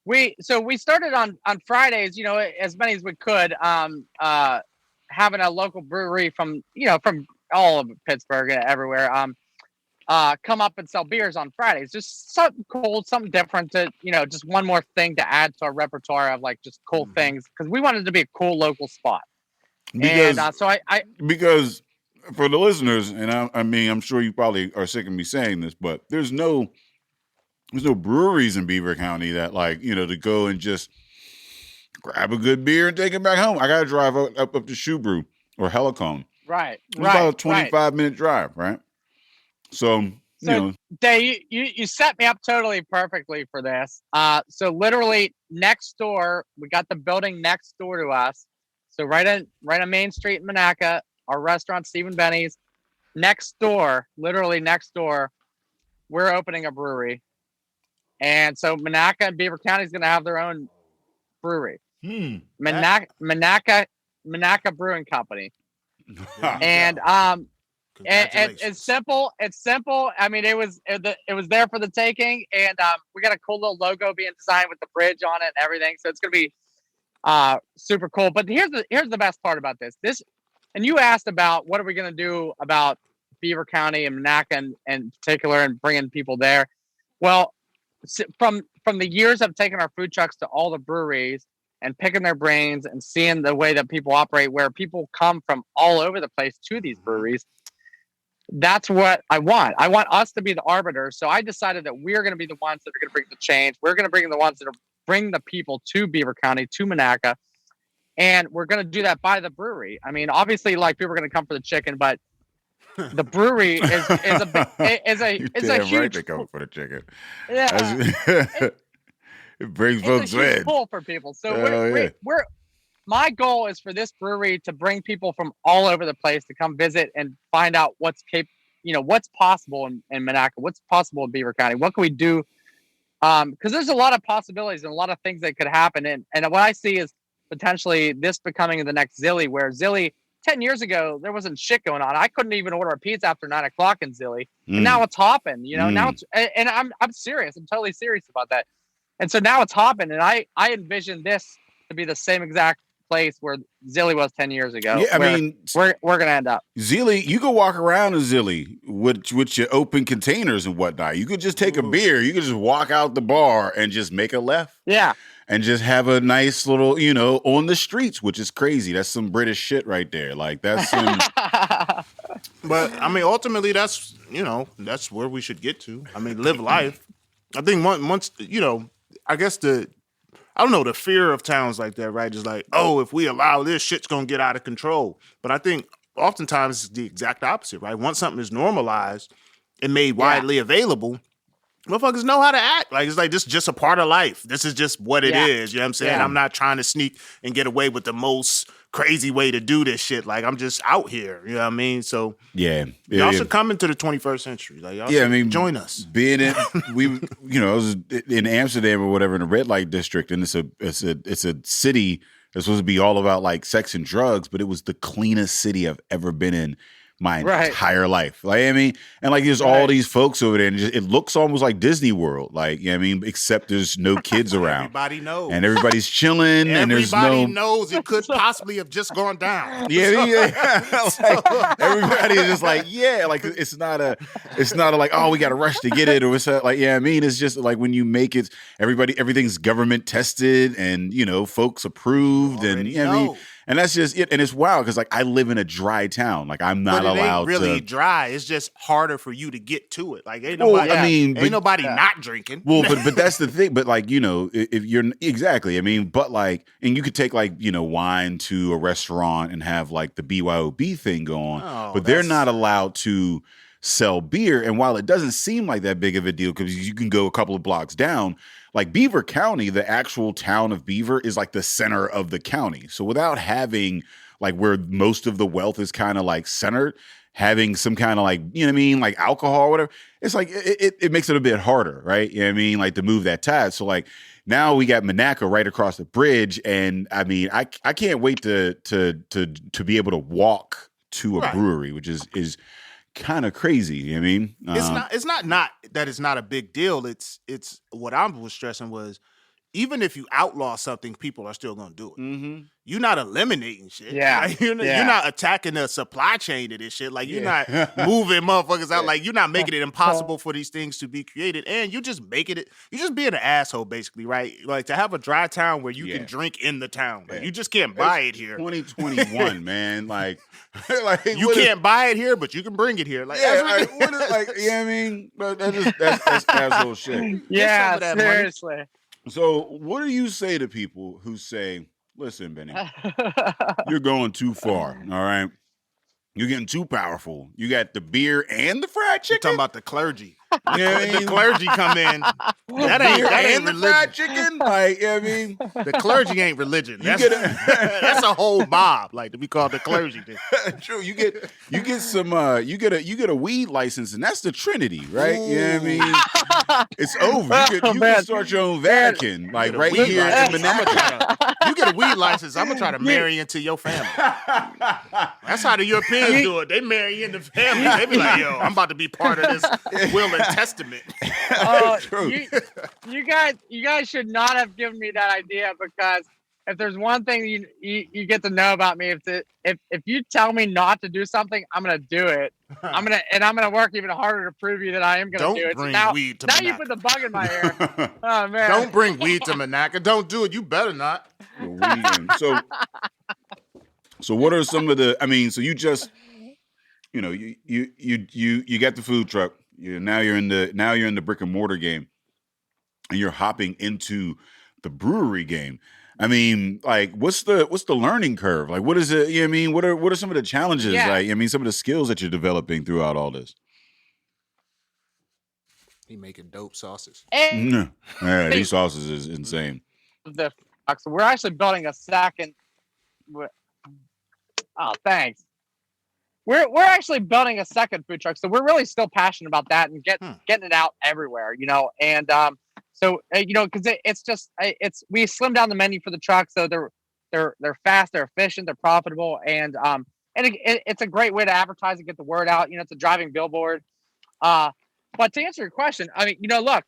We started on Fridays, as many as we could, having a local brewery from all of Pittsburgh and everywhere, come up and sell beers on Fridays. Just something cool, something different to, just one more thing to add to our repertoire of like just cool things, because we wanted to be a cool local spot. Because for the listeners, and I mean, I'm sure you probably are sick of me saying this, but there's no breweries in Beaver County that to go and just grab a good beer and take it back home. I got to drive up to Shoe Brew or Helicone. Right. It's about a 25-minute drive, right? So Dave, you set me up totally perfectly for this. So literally next door, we got the building next door to us. So right on Main Street in Monaca. Our restaurant, Stephen Benny's, literally next door, we're opening a brewery. And so Monaca and Beaver County is going to have their own brewery. Monaca Brewing Company. And it's simple. I mean, it was there for the taking, and we got a cool little logo being designed with the bridge on it and everything. So it's going to be super cool. But here's the best part about this. And you asked about what are we going to do about Beaver County and Monaca in particular, and bringing people there. Well, from the years I've taken our food trucks to all the breweries and picking their brains and seeing the way that people operate, where people come from all over the place to these breweries, that's what I want. I want us to be the arbiters. So I decided that we're going to be the ones that are going to bring the change. We're going to bring the ones that are bring the people to Beaver County, to Monaca. And we're going to do that by the brewery. I mean, obviously, people are going to come for the chicken, but the brewery is a huge right to come for the chicken. Yeah, it brings folks it's a huge in. pull for people. So my goal is for this brewery to bring people from all over the place to come visit and find out what's possible in Monaca, what's possible in Beaver County. What can we do? Because there's a lot of possibilities and a lot of things that could happen. And what I see is potentially this becoming the next Zilly, where Zilly 10 years ago, there wasn't shit going on. I couldn't even order a pizza after 9 o'clock in Zilly. And now it's hopping, now it's, and I'm serious. I'm totally serious about that. And so now it's hopping. And I envision this to be the same exact place where Zilly was 10 years ago. Yeah, I mean, we're going to end up. Zilly, you could walk around in Zilly with your open containers and whatnot. You could just take a beer. You could just walk out the bar and just make a left. Yeah. and just have a nice little, on the streets, which is crazy. That's some British shit right there. Like that's some. But I mean, ultimately, that's where we should get to. I mean, live life. I think once I guess the fear of towns like that, right? Is like, oh, if we allow this, shit's gonna get out of control. But I think oftentimes it's the exact opposite, right? Once something is normalized and made widely available, motherfuckers know how to act. Like, it's like, this is just a part of life. This is just what it is. You know what I'm saying? Yeah. I'm not trying to sneak and get away with the most crazy way to do this shit. Like, I'm just out here. You know what I mean? So y'all should come into the 21st century. Like, y'all should join us. Being in, I was in Amsterdam or whatever in the red light district, and it's a city that's supposed to be all about like sex and drugs, but it was the cleanest city I've ever been in my entire life. Like, I mean, and like there's all these folks over there, and it looks almost like Disney World. Like, except there's no kids around. Everybody knows. And everybody's chilling, and there's no... Everybody knows it could possibly have just gone down. Like, everybody is just like, like it's not a like, oh, we got to rush to get it, or it's like, it's just like when you make it, everything's government tested and folks approved, and and that's just it. And it's wild because like I live in a dry town. Like I'm not allowed to. It ain't really dry. It's just harder for you to get to it. Like ain't nobody. Ain't nobody not drinking. Well, but that's the thing. But like if you're exactly. I mean, but like, and you could take like wine to a restaurant and have like the BYOB thing go on, but they're not allowed to sell beer. And while it doesn't seem like that big of a deal because you can go a couple of blocks down. Like Beaver County, the actual town of Beaver is like the center of the county. So without having like where most of the wealth is kind of like centered, having some kind of like, like alcohol or whatever, it's like it makes it a bit harder, right? Like to move that tide. So like now we got Monaco right across the bridge. And I mean, I can't wait to be able to walk to a brewery, which is kind of crazy. I mean, it's not that it's not a big deal. It's what I was stressing was even if you outlaw something, people are still going to do it. Mm-hmm. You're not eliminating shit. Yeah. Like, you're not attacking the supply chain of this shit. Like you're not moving motherfuckers out. Like you're not making it impossible for these things to be created. And you just making it, you're just being an asshole basically, right? Like to have a dry town where you can drink in the town. Like, you just can't buy it here. 2021, man. Like you can't buy it here, but you can bring it here. Like, that's asshole shit. Yeah, seriously. So what do you say to people who say, listen, Benny, you're going too far, all right? You're getting too powerful. You got the beer and the fried chicken? You're talking about the clergy. The clergy come in. That ain't religion. Fried chicken? Like, the clergy ain't religion. That's a whole mob, like to be called the clergy. True. You get a weed license, and that's the Trinity, right? Ooh. You know what I mean? It's over. You can start your own Vatican, like right here in Monaco. You get a weed license, I'm gonna try to marry into your family. That's how the Europeans do it. They marry into family. They be like, yo, I'm about to be part of this will and testament. You guys should not have given me that idea, because if there's one thing you get to know about me, if you tell me not to do something, I'm gonna do it. I'm gonna work even harder to prove you that I am gonna do it. Bring weed to now Monaco. You put the bug in my ear. Oh man! Don't bring weed to Monaco. Don't do it. You better not. So what are some of the? I mean, so you just, you got the food truck. Now you're in the brick and mortar game, and you're hopping into the brewery game. I mean, like, what's the learning curve? Like, what is it? You know what I mean? What are some of the challenges? Yeah. Like, I mean, some of the skills that you're developing throughout all this. He making dope sauces. Yeah, these sauces is insane. So we're actually building a second. Oh, thanks. We're actually building a second food truck, so we're really still passionate about that and getting it out everywhere, And so because we slimmed down the menu for the truck, so they're fast, they're efficient, they're profitable, and it's a great way to advertise and get the word out. It's a driving billboard. But to answer your question, I mean, look,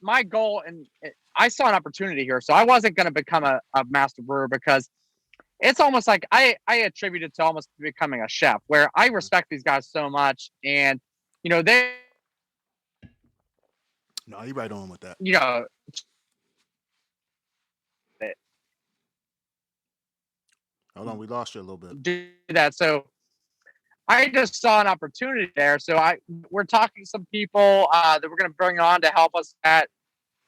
my goal, and I saw an opportunity here, so I wasn't going to become a master brewer, because it's almost like I attribute it to almost becoming a chef, where I respect these guys so much, and they. No, you're right on with that. Hold on, we lost you a little bit. do that. So I just saw an opportunity there. So we're talking to some people that we're going to bring on to help us at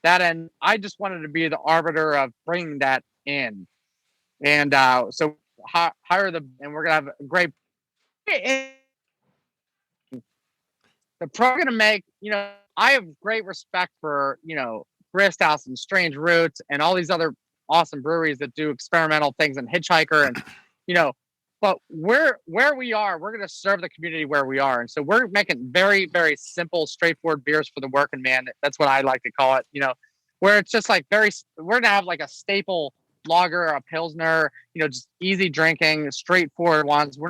that end. I just wanted to be the arbiter of bringing that in. And so hire them, and we're going to have a great. The pro going to make, I have great respect for, Grist House and Strange Roots and all these other awesome breweries that do experimental things and Hitchhiker and, but where we are, we're going to serve the community where we are. And so we're making very, very simple, straightforward beers for the working man. That's what I like to call it, where it's just like we're going to have like a staple lager, a Pilsner, just easy drinking, straightforward ones. We're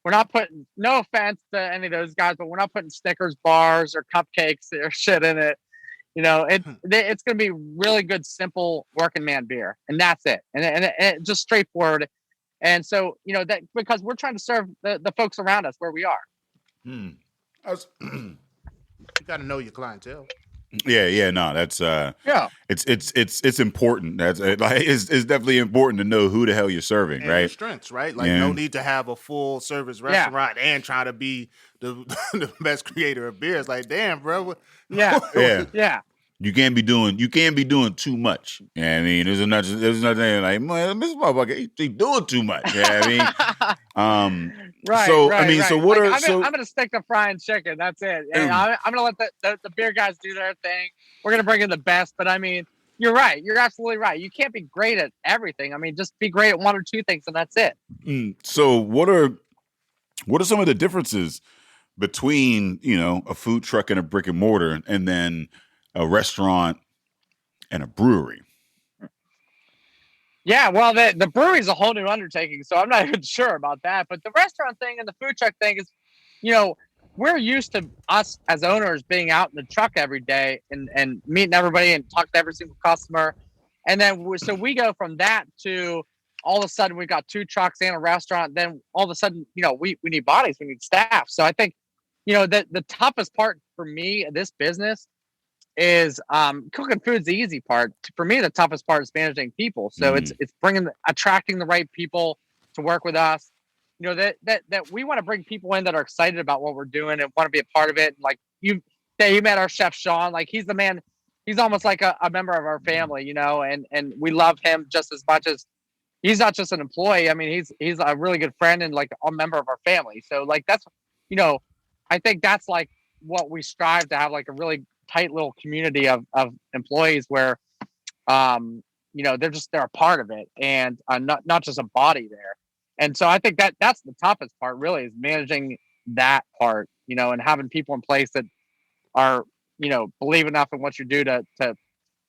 not putting, no offense to any of those guys, but we're not putting Snickers bars or cupcakes or shit in it. It's going to be really good, simple working man beer. And that's it. And just straightforward. And so, that because we're trying to serve the folks around us where we are. You got to know your clientele. Yeah, no, that's it's important. That's it's definitely important to know who the hell you're serving, and right? Your strengths, right? Like no need to have a full service restaurant and try to be the best creator of beers. Like, damn, bro. Yeah. You can't be doing too much. Yeah, I mean, there's nothing like, man, this motherfucker, he doing too much. Yeah, I mean, right. So right, I mean, right. so what like, are I'm gonna stick to frying chicken. That's it. And I'm gonna let the beer guys do their thing. We're gonna bring in the best. But I mean, you're right. You're absolutely right. You can't be great at everything. I mean, just be great at one or two things, and that's it. So what are some of the differences between a food truck and a brick and mortar, and then a restaurant and a brewery? Yeah, well, the brewery is a whole new undertaking, so I'm not even sure about that. But the restaurant thing and the food truck thing is, we're used to us as owners being out in the truck every day and meeting everybody and talking to every single customer. And then so we go from that to all of a sudden we've got two trucks and a restaurant. Then all of a sudden, we need bodies, we need staff. So I think, the toughest part for me in this business is cooking food's the easy part. For me, the toughest part is managing people. So it's attracting the right people to work with us. That we want to bring people in that are excited about what we're doing and want to be a part of it. Like you met our chef Sean. Like he's the man. He's almost like a member of our family, and we love him just as much as he's not just an employee. I mean, he's a really good friend and like a member of our family. So like that's I think that's like what we strive to have, like a really tight little community of employees where they're a part of it and not just a body there. And so I think that's the toughest part really, is managing that part, and having people in place that are believe enough in what you do to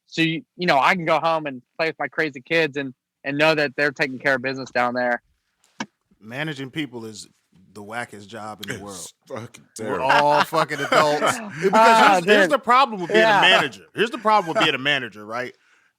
so I can go home and play with my crazy kids and know that they're taking care of business down there. Managing people is the wackest job in the world. Fucking We're all fucking adults. Because here's the problem with being a manager. Here's the problem with being a manager, right?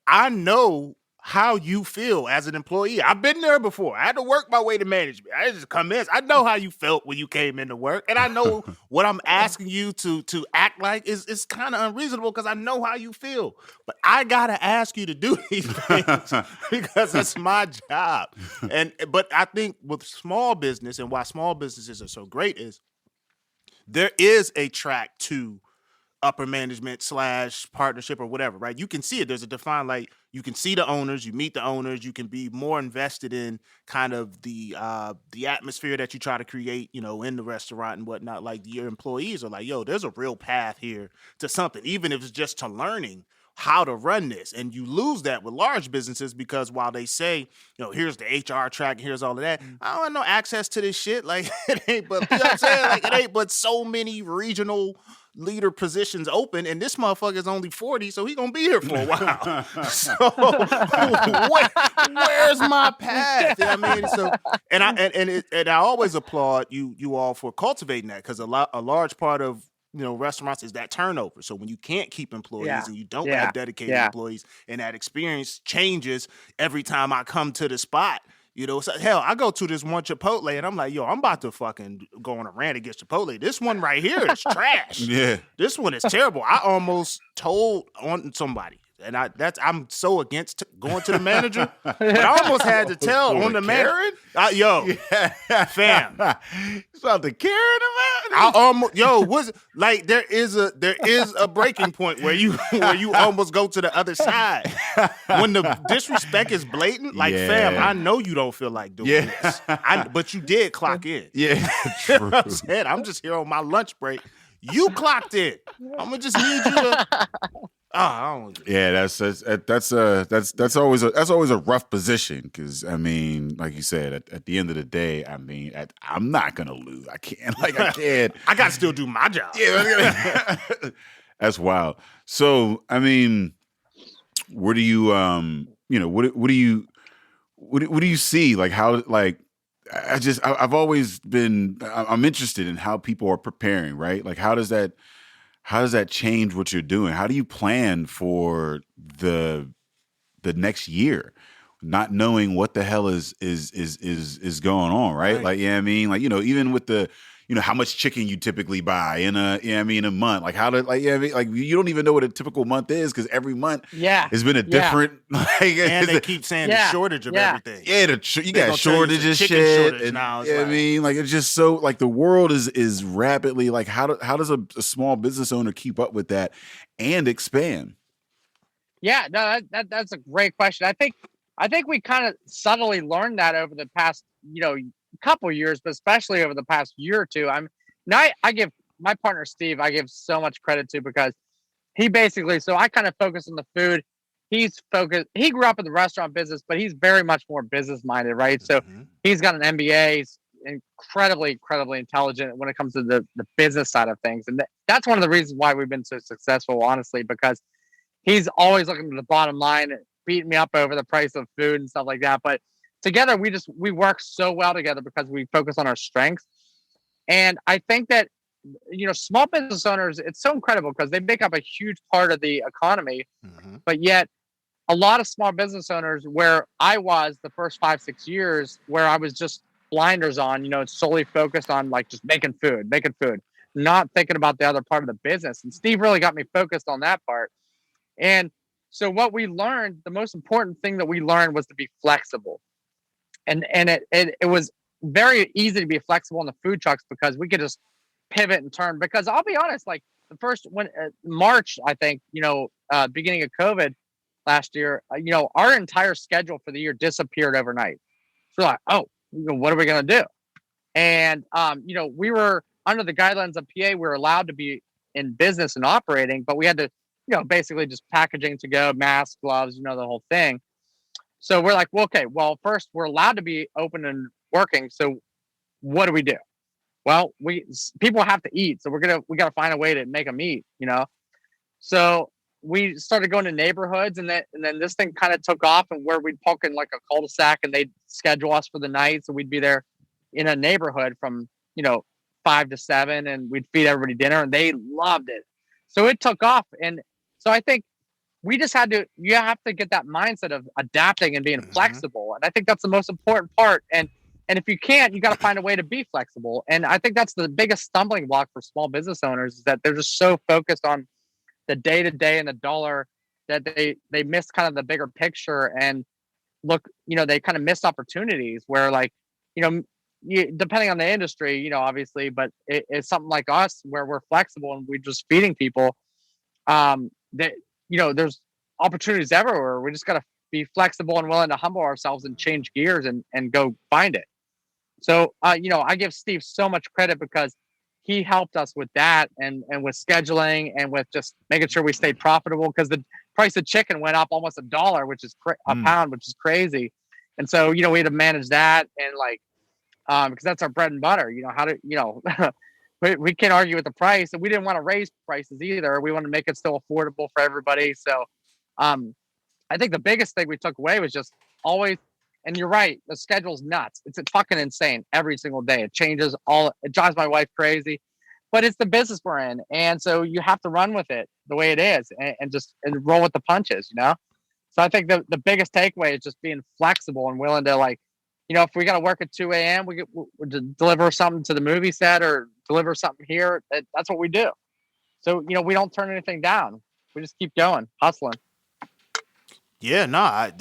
I know how you feel as an employee. I've been there before. I had to work my way to management. I just come in. I know how you felt when you came into work, and I know what I'm asking you to act like is kind of unreasonable because I know how you feel. But I gotta ask you to do these things because it's my job. But I think with small business, and why small businesses are so great, is there is a track to upper management / partnership or whatever, right? You can see it. There's a defined, like, you can see the owners, you meet the owners, you can be more invested in kind of the atmosphere that you try to create, in the restaurant and whatnot. Like, your employees are like, yo, there's a real path here to something, even if it's just to learning how to run this. And you lose that with large businesses because while they say, here's the HR track, here's all of that, I don't have no access to this shit. Like, it ain't but, you know what I'm saying? Like, it ain't but so many regional leader positions open, and this motherfucker is only 40, so he gonna be here for a while. So where's my path? You know what I mean? So, and I always applaud you all for cultivating that, because a large part of restaurants is that turnover. So when you can't keep employees and you don't have dedicated employees, and that experience changes every time I come to the spot. So hell, I go to this one Chipotle and I'm like, yo, I'm about to fucking go on a rant against Chipotle. This one right here is trash. Yeah. This one is terrible. I almost told on somebody. and I'm so against going to the manager, but I almost had to tell on the manager. Fam, it's about the Karen I almost was like there is a breaking point where you almost go to the other side when the disrespect is blatant. Like, fam, I know you don't feel like doing this, but you did clock in. Yeah, You know what I'm saying? I'm just here on my lunch break. You clocked in. I'm gonna just need you to. Yeah, that's always a rough position because I mean, like you said, at the end of the day, I mean, I'm not gonna lose. I can't. I gotta still do my job. Yeah, that's wild. So, I mean, where do you what do you see? Like how I've always been I'm interested in how people are preparing, right? Like how does that change what you're doing? How do you plan for the next year, not knowing what the hell is going on, right? Like, I mean, like, even with the, how much chicken you typically buy in a month, like like you don't even know what a typical month is because every month has been a different, and they keep saying the shortage of everything. Yeah, you got shortage of shit. Now, I mean, like it's just so like the world is rapidly like how does a small business owner keep up with that and expand? Yeah, no, that's a great question. I think we kind of subtly learned that over the past, couple years, but especially over the past year or two. I give my partner Steve, I give so much credit to because he basically, so I kind of focus on the food. He grew up in the restaurant business, but he's very much more business minded, right? So he's got an MBA. He's incredibly intelligent when it comes to the business side of things. And that's one of the reasons why we've been so successful, honestly, because he's always looking at the bottom line, beating me up over the price of food and stuff like that. But together, we work so well together because we focus on our strengths. And I think that, small business owners, it's so incredible because they make up a huge part of the economy. But yet a lot of small business owners where I was the first 5-6 years where I was just blinders on, solely focused on like just making food, not thinking about the other part of the business. And Steve really got me focused on that part. And so what we learned, the most important thing that we learned was to be flexible. And it was very easy to be flexible in the food trucks because we could just pivot and turn. Because I'll be honest, like the first March, I think, beginning of COVID last year, our entire schedule for the year disappeared overnight. So we're like, oh, what are we going to do? And, we were under the guidelines of PA, we were allowed to be in business and operating, but we had to, basically just packaging to go, masks, gloves, the whole thing. So we're like, well, okay, first we're allowed to be open and working. So what do we do? Well, people have to eat. So we got to find a way to make them eat, So we started going to neighborhoods and then this thing kind of took off and where we'd poke in like a cul-de-sac and they'd schedule us for the night. So we'd be there in a neighborhood from, 5 to 7 and we'd feed everybody dinner and they loved it. So it took off. And so I think you have to get that mindset of adapting and being flexible. And I think that's the most important part. And if you can't, you got to find a way to be flexible. And I think that's the biggest stumbling block for small business owners is that they're just so focused on the day to day and the dollar that they miss kind of the bigger picture and look, they kind of miss opportunities where like, depending on the industry, obviously, but it's something like us where we're flexible and we're just feeding people. That, there's opportunities everywhere. We just got to be flexible and willing to humble ourselves and change gears and go find it. So, I give Steve so much credit because he helped us with that and with scheduling and with just making sure we stayed profitable because the price of chicken went up almost $1, which is a pound, which is crazy. And so, we had to manage that and like, because that's our bread and butter, we can't argue with the price and we didn't want to raise prices either. We want to make it still affordable for everybody. So, I think the biggest thing we took away was just always, and you're right, the schedule's nuts. It's fucking insane every single day. It changes it drives my wife crazy, but it's the business we're in. And so you have to run with it the way it is and just roll with the punches, So I think the biggest takeaway is just being flexible and willing to like, if we got to work at 2 a.m., we deliver something to the movie set or deliver something here. That's what we do. So, we don't turn anything down. We just keep going, hustling. Yeah, no, I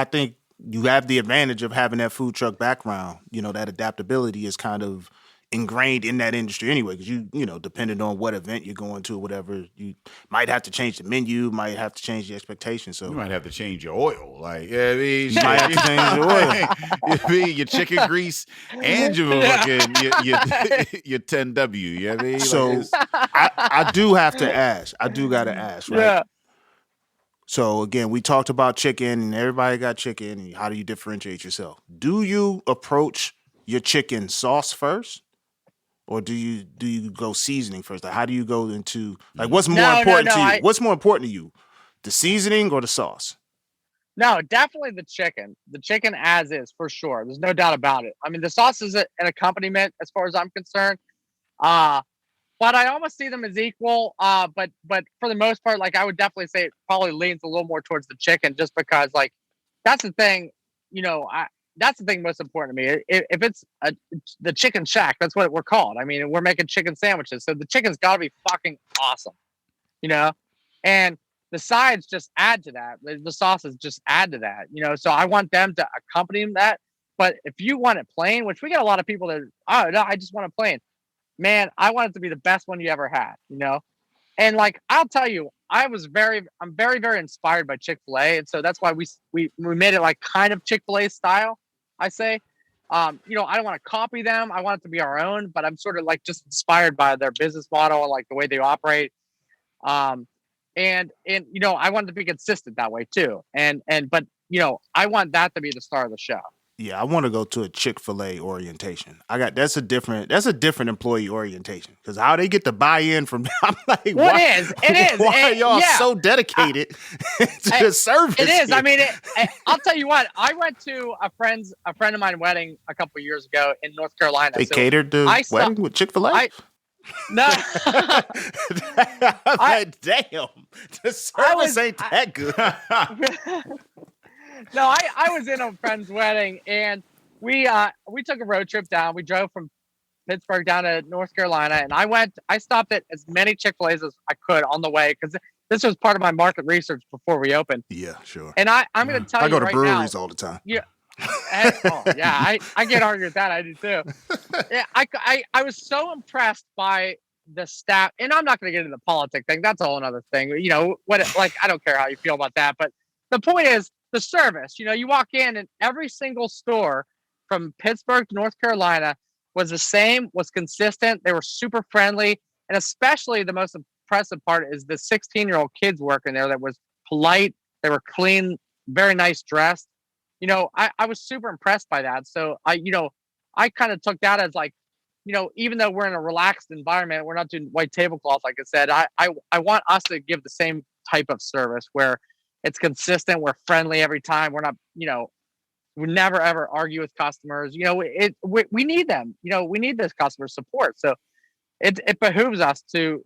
think you have the advantage of having that food truck background. That adaptability is kind of ingrained in that industry anyway, because depending on what event you're going to or whatever, you might have to change the menu, might have to change the expectations. So you might have to change your oil. Like, I mean, you might have to change your oil. your chicken grease and your fucking your 10W. You know what I mean? So I do have to ask. I do got to ask, right? Yeah. So again, we talked about chicken, and everybody got chicken. And how do you differentiate yourself? Do you approach your chicken sauce first, or do you go seasoning first? Like, how do you go into what's more important to you? What's more important to you, the seasoning or the sauce? No, definitely the chicken. The chicken as is, for sure. There's no doubt about it. I mean, the sauce is an accompaniment as far as I'm concerned. But I almost see them as equal. But for the most part, I would definitely say it probably leans a little more towards the chicken, just because that's the thing. That's the thing most important to me. If it's the chicken shack, that's what we're called. I mean, we're making chicken sandwiches, so the chicken's got to be fucking awesome, and the sides just add to that. The sauces just add to that, So I want them to accompany that. But if you want it plain, which we get a lot of people that, oh no, I just want it plain. Man, I want it to be the best one you ever had, And I'll tell you, I'm very, very inspired by Chick-fil-A. And so that's why we made it kind of Chick-fil-A style, I say. I don't want to copy them. I want it to be our own, but I'm sort of just inspired by their business model and the way they operate. And I want it to be consistent that way too. But I want that to be the star of the show. Yeah, I want to go to a Chick-fil-A orientation. That's a different employee orientation, because how they get the buy-in from I'm it is. Why are y'all so dedicated to the service? It is. Here? I mean, I'll tell you what. I went to a friend of mine wedding a couple of years ago in North Carolina. They catered the wedding with Chick-fil-A. No. Damn, the service ain't that good. No, I was in a friend's wedding, and we took a road trip down. We drove from Pittsburgh down to North Carolina, and I stopped at as many Chick-fil-A's as I could on the way, because this was part of my market research before we opened. Yeah, sure. And I'm going to tell you right now. I go to breweries all the time. Yeah. I can't argue with that. I do too. Yeah, I was so impressed by the staff, and I'm not going to get into the politic thing. That's a whole other thing. I don't care how you feel about that, but the point is, the service. You walk in, and every single store from Pittsburgh to North Carolina was the same, was consistent. They were super friendly. And especially the most impressive part is the 16-year-old kids working there that was polite. They were clean, very nice dressed. I was super impressed by that. So I kind of took that as even though we're in a relaxed environment, we're not doing white tablecloth, like I said, I want us to give the same type of service where it's consistent. We're friendly every time. We're not, we never ever argue with customers. We need them. We need this customer support. So it behooves us to,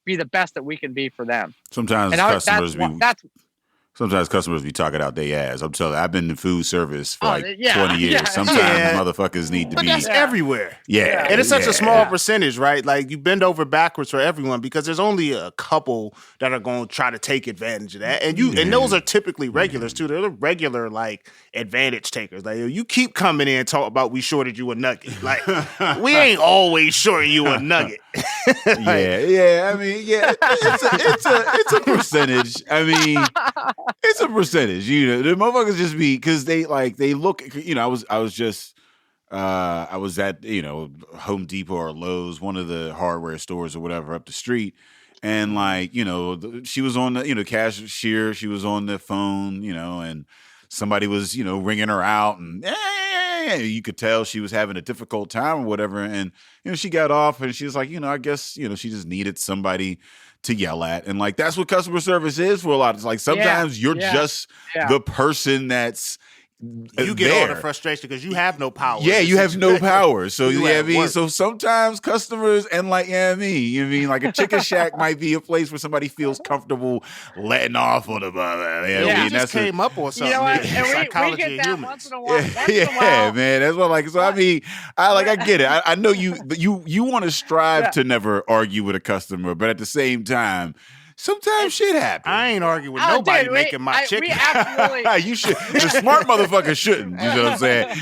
be the best that we can be for them. Sometimes customers be talking out their ass. I'm telling you, I've been in food service for 20 years. Yeah. Sometimes motherfuckers need to but be. That's everywhere. Yeah. And it's such a small percentage, right? You bend over backwards for everyone, because there's only a couple that are going to try to take advantage of that. And and those are typically regulars too. They're the regular advantage takers. You keep coming in and talk about we shorted you a nugget. We ain't always shorting you a nugget. Yeah. I mean, it's a percentage. I mean, it's a percentage. The motherfuckers just be, because they look. I was at Home Depot or Lowe's, one of the hardware stores or whatever up the street, and she was on the cashier. She was on the phone, and somebody was ringing her out, and you could tell she was having a difficult time or whatever. And she got off, and she was like, I guess she just needed somebody to yell at. And that's what customer service is for a lot. It's sometimes you're just the person that's you get all the frustration because you have no power. Yeah, you have no power. So so sometimes customers and a chicken shack might be a place where somebody feels comfortable letting off on them. We just came up on something. We get that once in a while. Yeah, man. That's what so I get it. I know you want to strive to never argue with a customer, but at the same time, Sometimes shit happens. I ain't arguing with nobody making my chicken. We absolutely. You should. The smart motherfucker shouldn't. You know what I'm saying?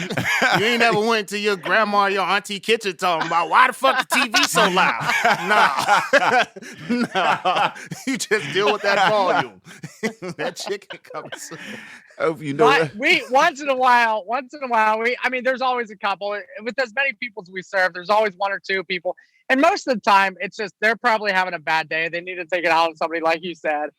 You ain't never went to your grandma or your auntie kitchen talking about why the fuck the TV so loud. No. You just deal with that volume. That chicken comes. Hope you know that. We once in a while, there's always a couple. With as many people as we serve, there's always one or two people. And most of the time, it's just they're probably having a bad day. They need to take it out on somebody, like you said.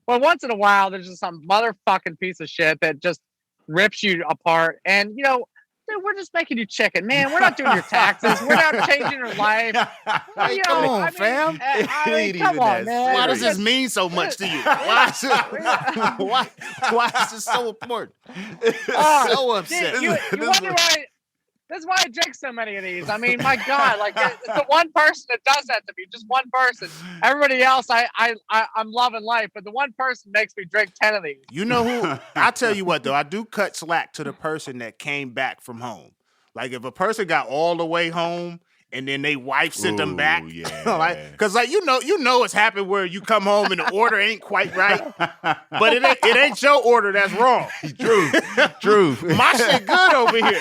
But once in a while, there's just some motherfucking piece of shit that just rips you apart. And, you know, dude, we're just making you chicken, man. We're not doing your taxes. We're not changing your life. Hey, come on, fam. Come on, man. Why does this mean so much to you? Why is this so important? So upset. You wonder why. That's why I drink so many of these. I mean, my God, like it's the one person that does that to me, just one person. Everybody else, I'm loving life, but the one person makes me drink 10 of these. You know who? I tell you what, though, I do cut slack to the person that came back from home. Like if a person got all the way home and then they wife sent them back, because like you know it's happened where you come home and the order ain't quite right, but it ain't your order that's wrong. True. My shit good over here.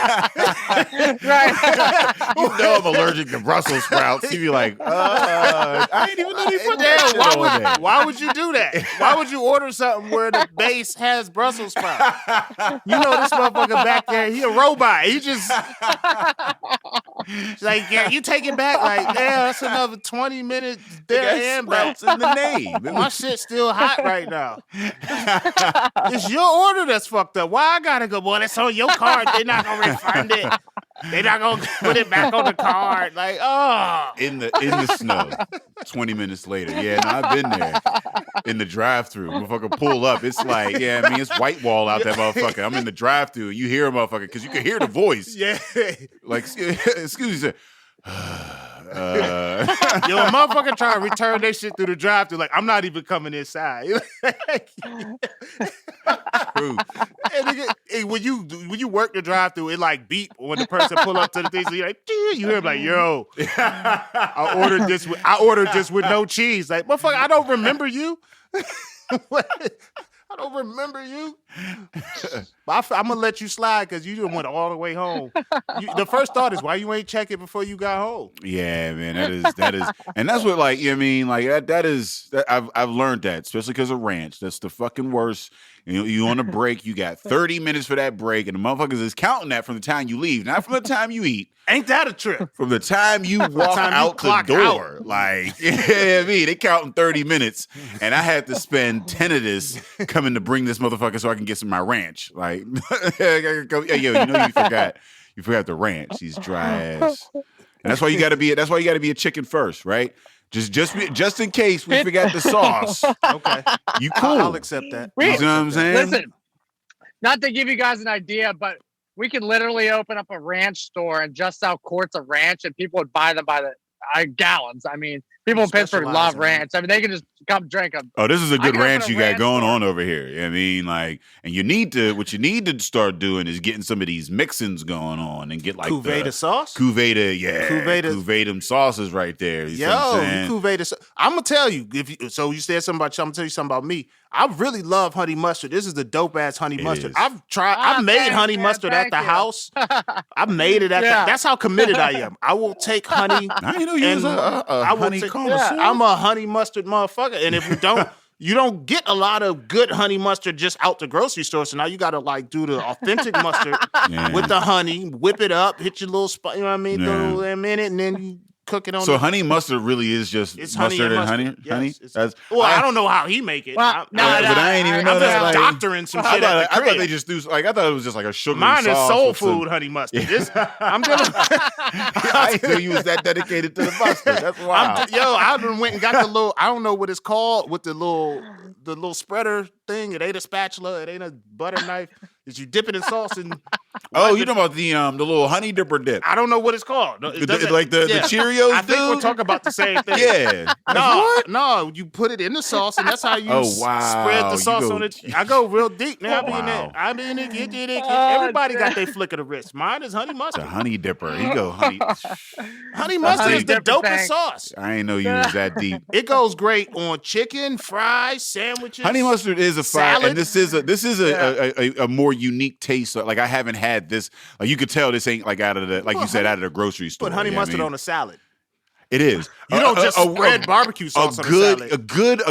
Right. You know I'm allergic to Brussels sprouts. You be like, I didn't even know they put that shit on there. Why would you do that? Why would you order something where the base has Brussels sprouts? You know this motherfucker back there, he a robot. He just like, yeah, you take it back. Like, yeah, that's another 20 minutes there and back. In the name. My shit's still hot right now. It's your order that's fucked up. Why I gotta go? Boy, that's on your card. They're not gonna refund it. They're not gonna put it back on the card. Like, oh, in the snow. 20 minutes later. Yeah, no, I've been there. In the drive-thru, motherfucker pull up. It's like, yeah, I mean, it's white wall out there, motherfucker. I'm in the drive-thru. You hear a motherfucker because you can hear the voice. Yeah. Like, excuse me, sir. Yo, a motherfucker trying to return their shit through the drive-thru. Like, I'm not even coming inside. True. And when you work the drive-thru, it like beep when the person pull up to the thing. So you're like, you hear him like, yo, I ordered this with no cheese. Like, motherfucker, I don't remember you. I don't remember you. But I'm going to let you slide because you didn't went all the way home. The first thought is, why you ain't check it before you got home? Yeah, man, that is. And that's what, like, you know what I mean? Like, I've learned that, especially because of ranch. That's the fucking worst. You on a break, you got 30 minutes for that break, and the motherfuckers is counting that from the time you leave, not from the time you eat. Ain't that a trip? From the time you walk out the door. Out. Like, yeah, I mean, they counting 30 minutes, and I had to spend 10 of this coming to bring this motherfucker so I can get some of my ranch. Like, you forgot the ranch, these dry ass. And that's why you gotta be a chicken first, right? Just in case we forgot the sauce. Okay. You cool. I'll accept that. You know what I'm saying? Listen, not to give you guys an idea, but we could literally open up a ranch store and just sell quarts of ranch, and people would buy them by the gallons. I mean, people in Pittsburgh love ranch. I mean, they can just come drink them. Oh, this is a good ranch you got going on over here. I mean, like, and what you need to start doing is getting some of these mixins going on and get like Cuvée sauce? Cuvée them sauces right there. You Cuvée sauce. I'm gonna tell you, you said something about you, I'm gonna tell you something about me. I really love honey mustard. This is the dope ass honey mustard. I've made honey mustard at the house. I made it at that's how committed I am. I will take honey. I didn't know you was a honey connoisseur. I'm a honey mustard motherfucker. And if you don't get a lot of good honey mustard just out the grocery store. So now you got to like do the authentic mustard with the honey, whip it up, hit your little spot, you know what I mean? Do a little minute, and then you cook it on. So honey mustard really is just mustard and honey? Yes, honey? I don't know how he make it. Well, but I ain't even know that. I'm just doctoring some shit at the crib. I thought they just do, like, I thought it was just like a sugar Mine sauce. is soul food honey mustard. I'm gonna. I didn't know you was that dedicated to the mustard. That's wild. I went and got the little, I don't know what it's called, with the little spreader thing. It ain't a spatula. It ain't a butter knife. Is you dip it in sauce and Oh, you talking about the little honey dipper dip? I don't know what it's called. Like the Cheerios. I think we're talking about the same thing. Yeah. No, you put it in the sauce, and that's how you You spread the sauce go- on it. I go real deep, man. Wow. I be in it. Everybody got their flick of the wrist. Mine is honey The mustard. honey dipper. He go honey. Honey mustard is the dipper dopest thing. sauce. I ain't know you was that deep. It goes great on chicken, fries, sandwiches. Honey mustard is a fire, salad. and this is a more unique taste. Like I haven't had this. Like you could tell this ain't like out of the you said out of the grocery store. Put honey you know what mustard I mean? on a salad. It is. You don't just spread barbecue sauce on a salad. A good,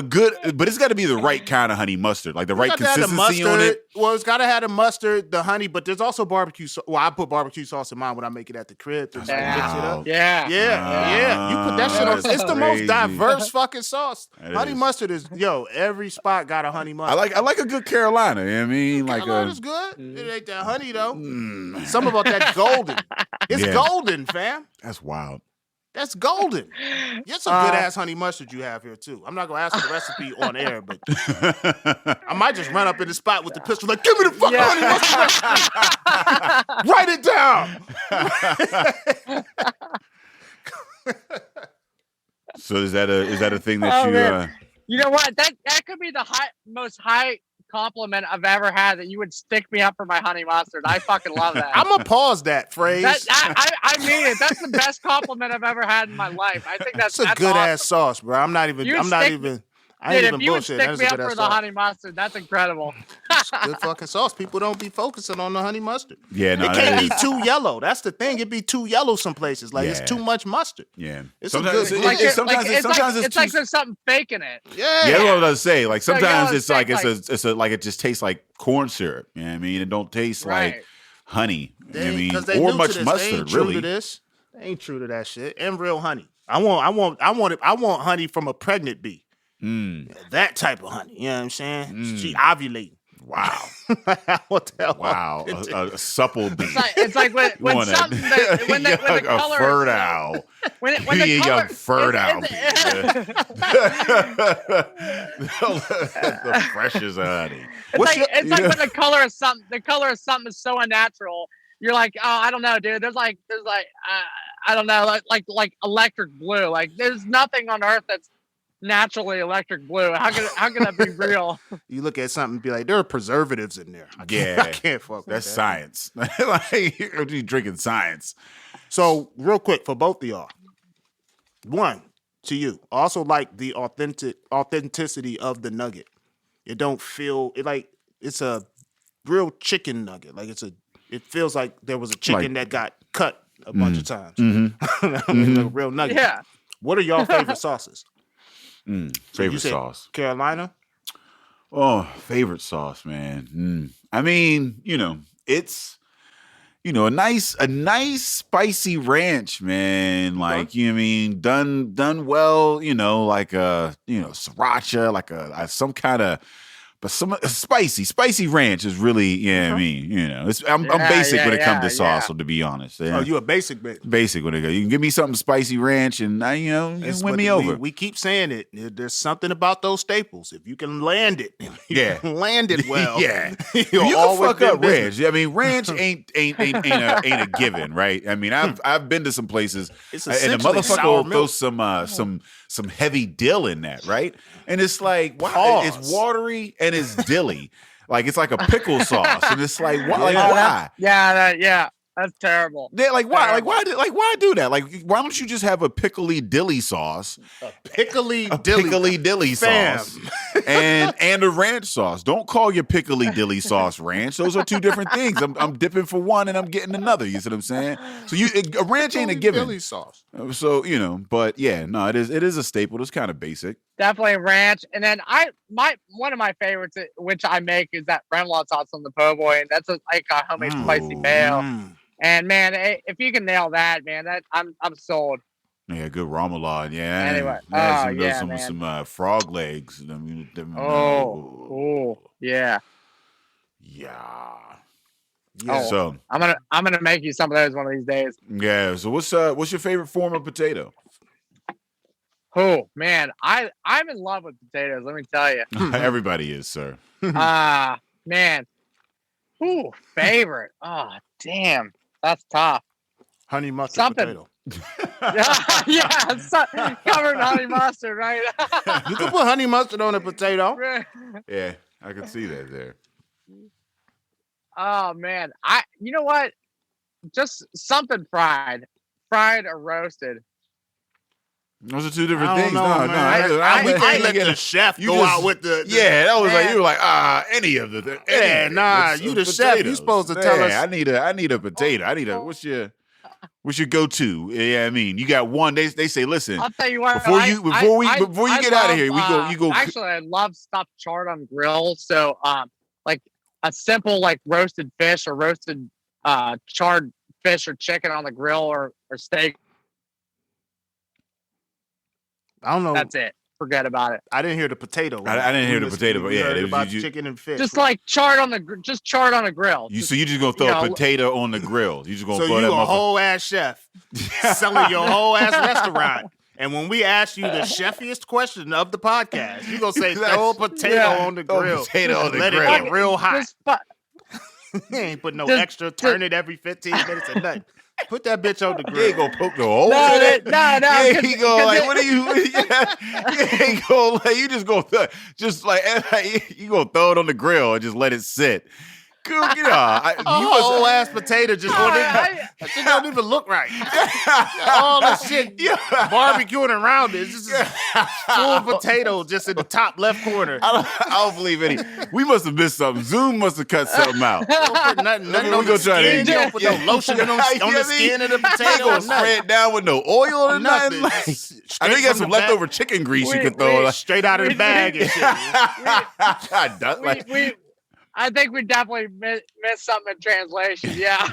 but it's got to be the right kind of honey mustard, like the right consistency on it. Well, it's got to have the mustard, the honey, but there's also barbecue sauce. Well, I put barbecue sauce in mine when I make it at the crib to mix it up. Yeah. Yeah. You put that shit on. That's It's the most crazy. diverse fucking sauce. It Honey is. mustard is, every spot got a honey mustard. I like a good Carolina. You know what I mean, like Carolina's good. It ain't that honey, though. Something about that golden. It's golden, fam. That's wild. That's golden. It's a good ass honey mustard you have here too. I'm not gonna ask for the recipe on air, but I might just run up in the spot with the pistol, like, give me the fucking honey mustard. Write it down. So is that a thing that You know what? That could be the most high compliment I've ever had, that you would stick me up for my honey mustard. I fucking love that. I'm gonna pause that phrase. I mean it. That's the best compliment I've ever had in my life. I think that's a good awesome. ass sauce, bro. I ain't even Dude, if you would bullshit. stick That is me a up good for ass the sauce. honey mustard, that's incredible. It's good fucking sauce. People don't be focusing on the honey mustard. Yeah, no, it can't be too yellow. That's the thing. It be too yellow some places. Like it's too much mustard. Yeah. It's Sometimes a good. It's like there's something fake in it. Yeah. Yeah, that's what I was gonna say. Like sometimes So, it's like it just tastes like corn syrup. You know what I mean? It don't taste like honey. You know what I mean? Or much mustard, really. They ain't true to that shit. And real honey. I want honey from a pregnant bee. That type of honey. You know what I'm saying? She ovulating. Wow. What the hell? Wow. A supple bee. It's like when something when the color a fertile. when the You color young fertile bee. The freshest honey. It's like when the color of something is so unnatural. You're like, oh, I don't know, dude. There's I don't know, like electric blue. Like there's nothing on earth that's naturally electric blue. How can that be real? You look at something and be like, there are preservatives in there. I can't fuck with That's that. science. Like you're drinking science. So real quick for both of y'all. One, to you. Also like the authenticity of the nugget. It don't feel it's a real chicken nugget. Like it feels like there was a chicken that got cut a bunch of times. A real nugget. Yeah. What are y'all favorite sauces? Favorite sauce. Carolina? Oh, favorite sauce, man. I mean, it's a nice spicy ranch, man. Like, you know what I mean, done well, like sriracha, like some kind of, but some spicy ranch is really, I mean, I'm basic when it comes to sauce, so to be honest. Yeah. Oh, you a basic bitch. Basic when it goes. You can give me something spicy ranch and you win me over. We keep saying it. There's something about those staples. If you can land it, land it well. Yeah, you can fuck up ranch. I mean, ranch ain't a given, right? I mean, I've been to some places and the motherfucker will throw some heavy dill in that, right? And it's like, wow, it's watery and it's dilly. Like it's like a pickle sauce, and it's like, why? Yeah, that's terrible. They're like, why? Terrible. Why do that? Like, why don't you just have a pickly dilly sauce? A pickly dilly sauce and a ranch sauce. Don't call your pickly dilly sauce ranch. Those are two different things. I'm dipping for one and I'm getting another. You see what I'm saying? So a ranch ain't a given. Dilly sauce. So but yeah, no, it is a staple. It's kind of basic. Definitely ranch, and then one of my favorites, which I make, is that remoulade sauce on the po' boy, and that's like a homemade spicy mayo. And man, if you can nail that, man, I'm sold. Yeah, good remoulade. Yeah. Anyway, some frog legs. Yeah. Yeah. So I'm gonna make you some of those one of these days. Yeah. So what's your favorite form of potato? Oh man, I'm in love with potatoes. Let me tell you. Everybody is, sir. Man. Ooh, favorite. Oh, Damn, that's tough. Honey mustard Something. potato. Covered in honey mustard, right? You can put honey mustard on a potato. Yeah, I can see that there. Oh man, you know what? Just something fried or roasted. Those are two different I don't things. know, No, man. no. I let the chef go out with the. Yeah, that was like you were like any of the. Yeah, nah. You the chef. You supposed to tell us. I need a potato. I need a what's your go-to? Yeah, I mean, you got one. They say, listen. I'll tell you what. Before you get out of here, you go. Actually, I love stuffed chard on grill. So, like a simple like roasted fish or roasted charred fish or chicken on the grill or steak. I don't know. That's it. Forget about it. I didn't hear the potato. I didn't hear the potato, but yeah, it was about chicken and fish. Just like charred on a grill. So you just gonna throw a potato on the grill? You just gonna throw you that a whole ass chef selling your whole ass restaurant. And when we ask you the chefiest question of the podcast, you gonna say throw a potato on the grill. Let it get real hot. You ain't put no extra. Turn it every 15 minutes or nothing. Put that bitch on the grill. You ain't gonna poke the hole in it. No. He go like, what are you? You ain't go like, you just go just like you gonna throw it on the grill and just let it sit. Cool, you know, whole ass potato just it don't even look right. All the shit barbecuing around it. It's just full potato just in the top left corner. I don't believe any. We must have missed something. Zoom must have cut something out. Don't put nothing on the skin. You don't put no lotion on the skin of the potato. Gonna spray it down with no oil or nothing. Like, I know you got some leftover chicken grease you could throw straight out of the bag and shit. I think we definitely missed something in translation. Yeah.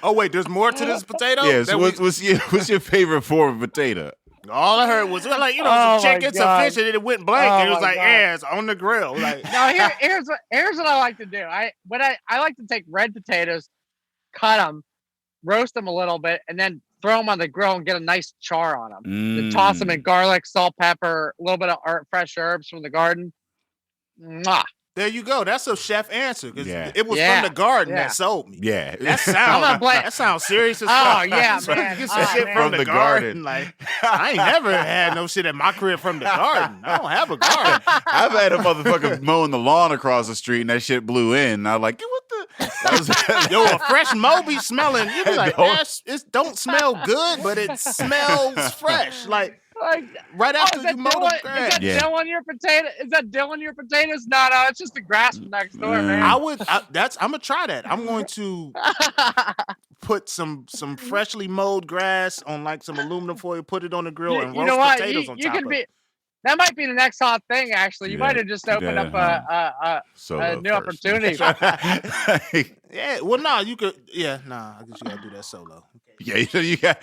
Oh wait, there's more to this potato. Yes. What's your favorite form of potato? All I heard was like some chicken, some fish, and then it went blank. And it was like, yeah, it's on the grill. Like, no, here's what I like to do. I like to take red potatoes, cut them, roast them a little bit, and then throw them on the grill and get a nice char on them. Then toss them in garlic, salt, pepper, a little bit of fresh herbs from the garden. Mwah. There you go. That's a chef answer because it was from the garden that sold me. Yeah, that sounds serious as fuck. Oh yeah, man. Get some shit from the garden. Like I ain't never had no shit at my crib from the garden. I don't have a garden. I've had a motherfucker mowing the lawn across the street and that shit blew in. And I was like, what the? Yo, a fresh mow be smelling. You be like, it don't smell good, but it smells fresh. Like right after you mow the grass. Is that dill on your potato? Is that dill on your potatoes? No, it's just the grass from next door, man. I'm gonna try that. I'm going to put some freshly mowed grass on like some aluminum foil, put it on the grill, and roast potatoes on top of it. That might be the next hot thing, actually. You might have just opened up a new opportunity. Yeah, well, no, you could. Yeah, I guess you gotta do that solo. Okay. Yeah,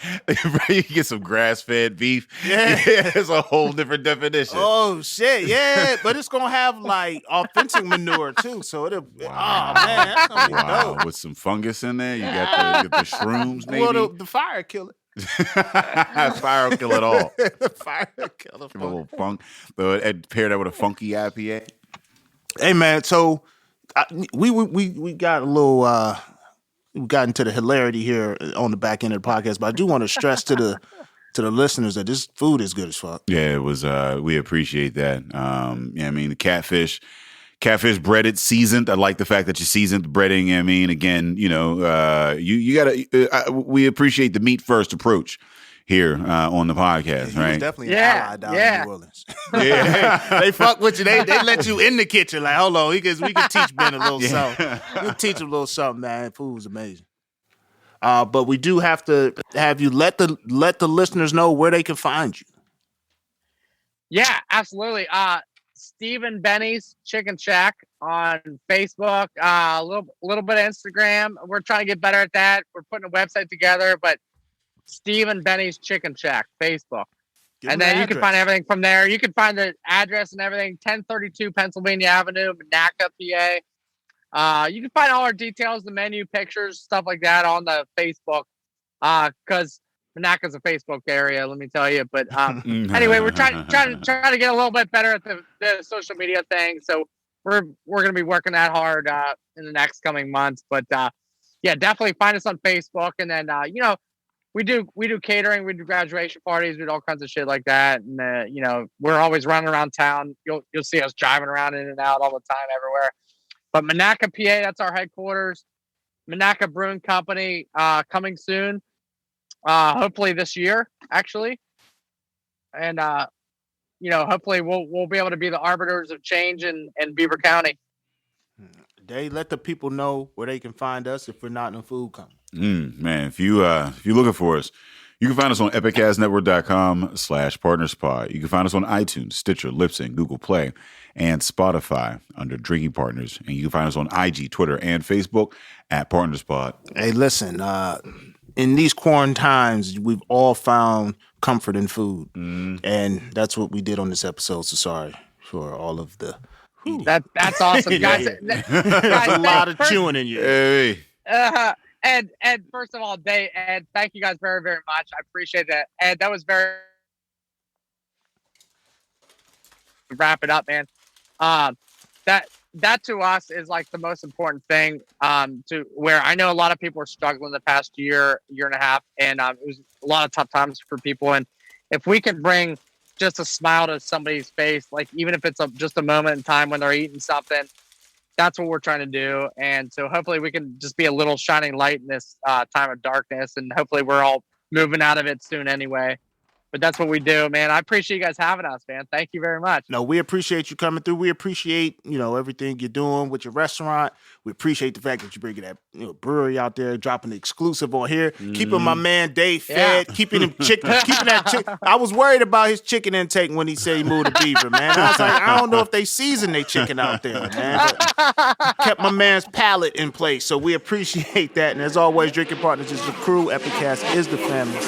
you get some grass-fed beef. Yeah, it's a whole different definition. Oh shit, yeah, but it's gonna have like authentic manure too. So it'll. Wow. Oh man, that's gonna be dope. With some fungus in there. You got the shrooms, maybe. Well, the fire kill it. Fire will kill it all. Fire will kill it. A little funk. But pair that with a funky IPA. Hey man, so we got a little. We got into the hilarity here on the back end of the podcast, but I do want to stress to the listeners that this food is good as fuck. Yeah, it was. We appreciate that. Yeah, I mean the catfish breaded, seasoned. I like the fact that you seasoned the breading. I mean, again, you know, you gotta. We appreciate the meat first approach here on the podcast, right? Definitely an ally down in New Orleans. Yeah, they fuck with you. They let you in the kitchen. Like, hold on, we can teach Ben a little something. We can teach him a little something, man. Food's amazing. But we do have to have you let the listeners know where they can find you. Yeah, absolutely. Stephen Benny's Chicken Shack on Facebook. A little bit of Instagram. We're trying to get better at that. We're putting a website together, but Stephen Benny's Chicken Shack, Facebook. And then you can find everything from there. You can find the address and everything, 1032 Pennsylvania Avenue, Monaca, PA. You can find all our details, the menu, pictures, stuff like that on the Facebook. Because Monaca's a Facebook area, let me tell you. But anyway, we're trying to get a little bit better at the social media thing. So we're going to be working that hard in the next coming months. But yeah, definitely find us on Facebook, and then you know, we do catering, we do graduation parties, we do all kinds of shit like that, and you know, we're always running around town. You'll see us driving around in and out all the time, everywhere. But Monaca, PA, that's our headquarters. Monaca Brewing Company, coming soon, hopefully this year, actually, and you know, hopefully we'll be able to be the arbiters of change in Beaver County. They let the people know where they can find us if we're not in a food company. Man, if you're looking for us, you can find us on epicastnetwork.com/partnerspod. You can find us on iTunes, Stitcher, Libsyn, Google Play, and Spotify under Drinking Partners. And you can find us on IG, Twitter, and Facebook at PartnersPod. Hey, listen, in these Quarentimes, we've all found comfort in food. And that's what we did on this episode. So sorry for all of the eating. That's awesome, guys. There's a lot of chewing in you. Hey. And first of all, Ed, thank you guys very, very much. I appreciate that. Ed, that was very wrap it up, man. That to us is like the most important thing. To where I know a lot of people are struggling the past year and a half, and it was a lot of tough times for people. And if we can bring just a smile to somebody's face, like even if it's just a moment in time when they're eating something, that's what we're trying to do. And so hopefully we can just be a little shining light in this time of darkness, and hopefully we're all moving out of it soon anyway. But that's what we do, man. I appreciate you guys having us, man. Thank you very much. No, we appreciate you coming through. We appreciate, you know, everything you're doing with your restaurant. We appreciate the fact that you're bringing that, you know, brewery out there, dropping the exclusive on here, keeping my man Dave fed, keeping him keeping that chicken. I was worried about his chicken intake when he said he moved to Beaver, man. I was like, I don't know if they season their chicken out there, man. But kept my man's palate in place, so we appreciate that. And as always, Drinking Partners is the crew. Epicast is the family.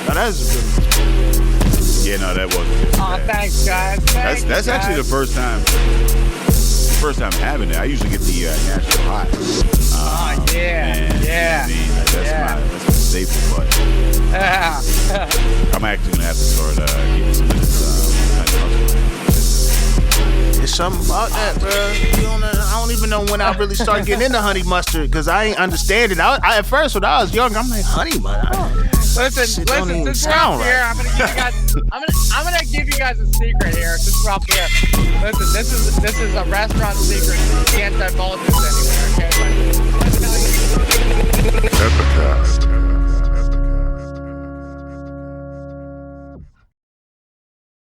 Now, that's a good one. Yeah, no, that wasn't good. Oh, thanks, guys. That's actually the first time having it. I usually get the natural hot. Yeah. That's my staple, but I'm actually gonna have to start getting some of this. It's something about that, bro. I don't even know when I really started getting into honey mustard because I ain't understand it. I at first when I was young, I'm like, honey mustard. Listen, since we're up here, I'm gonna give you guys a secret here. Since we're up here, listen, this is a restaurant secret. You can't divulge this anywhere, okay? But, Epicast.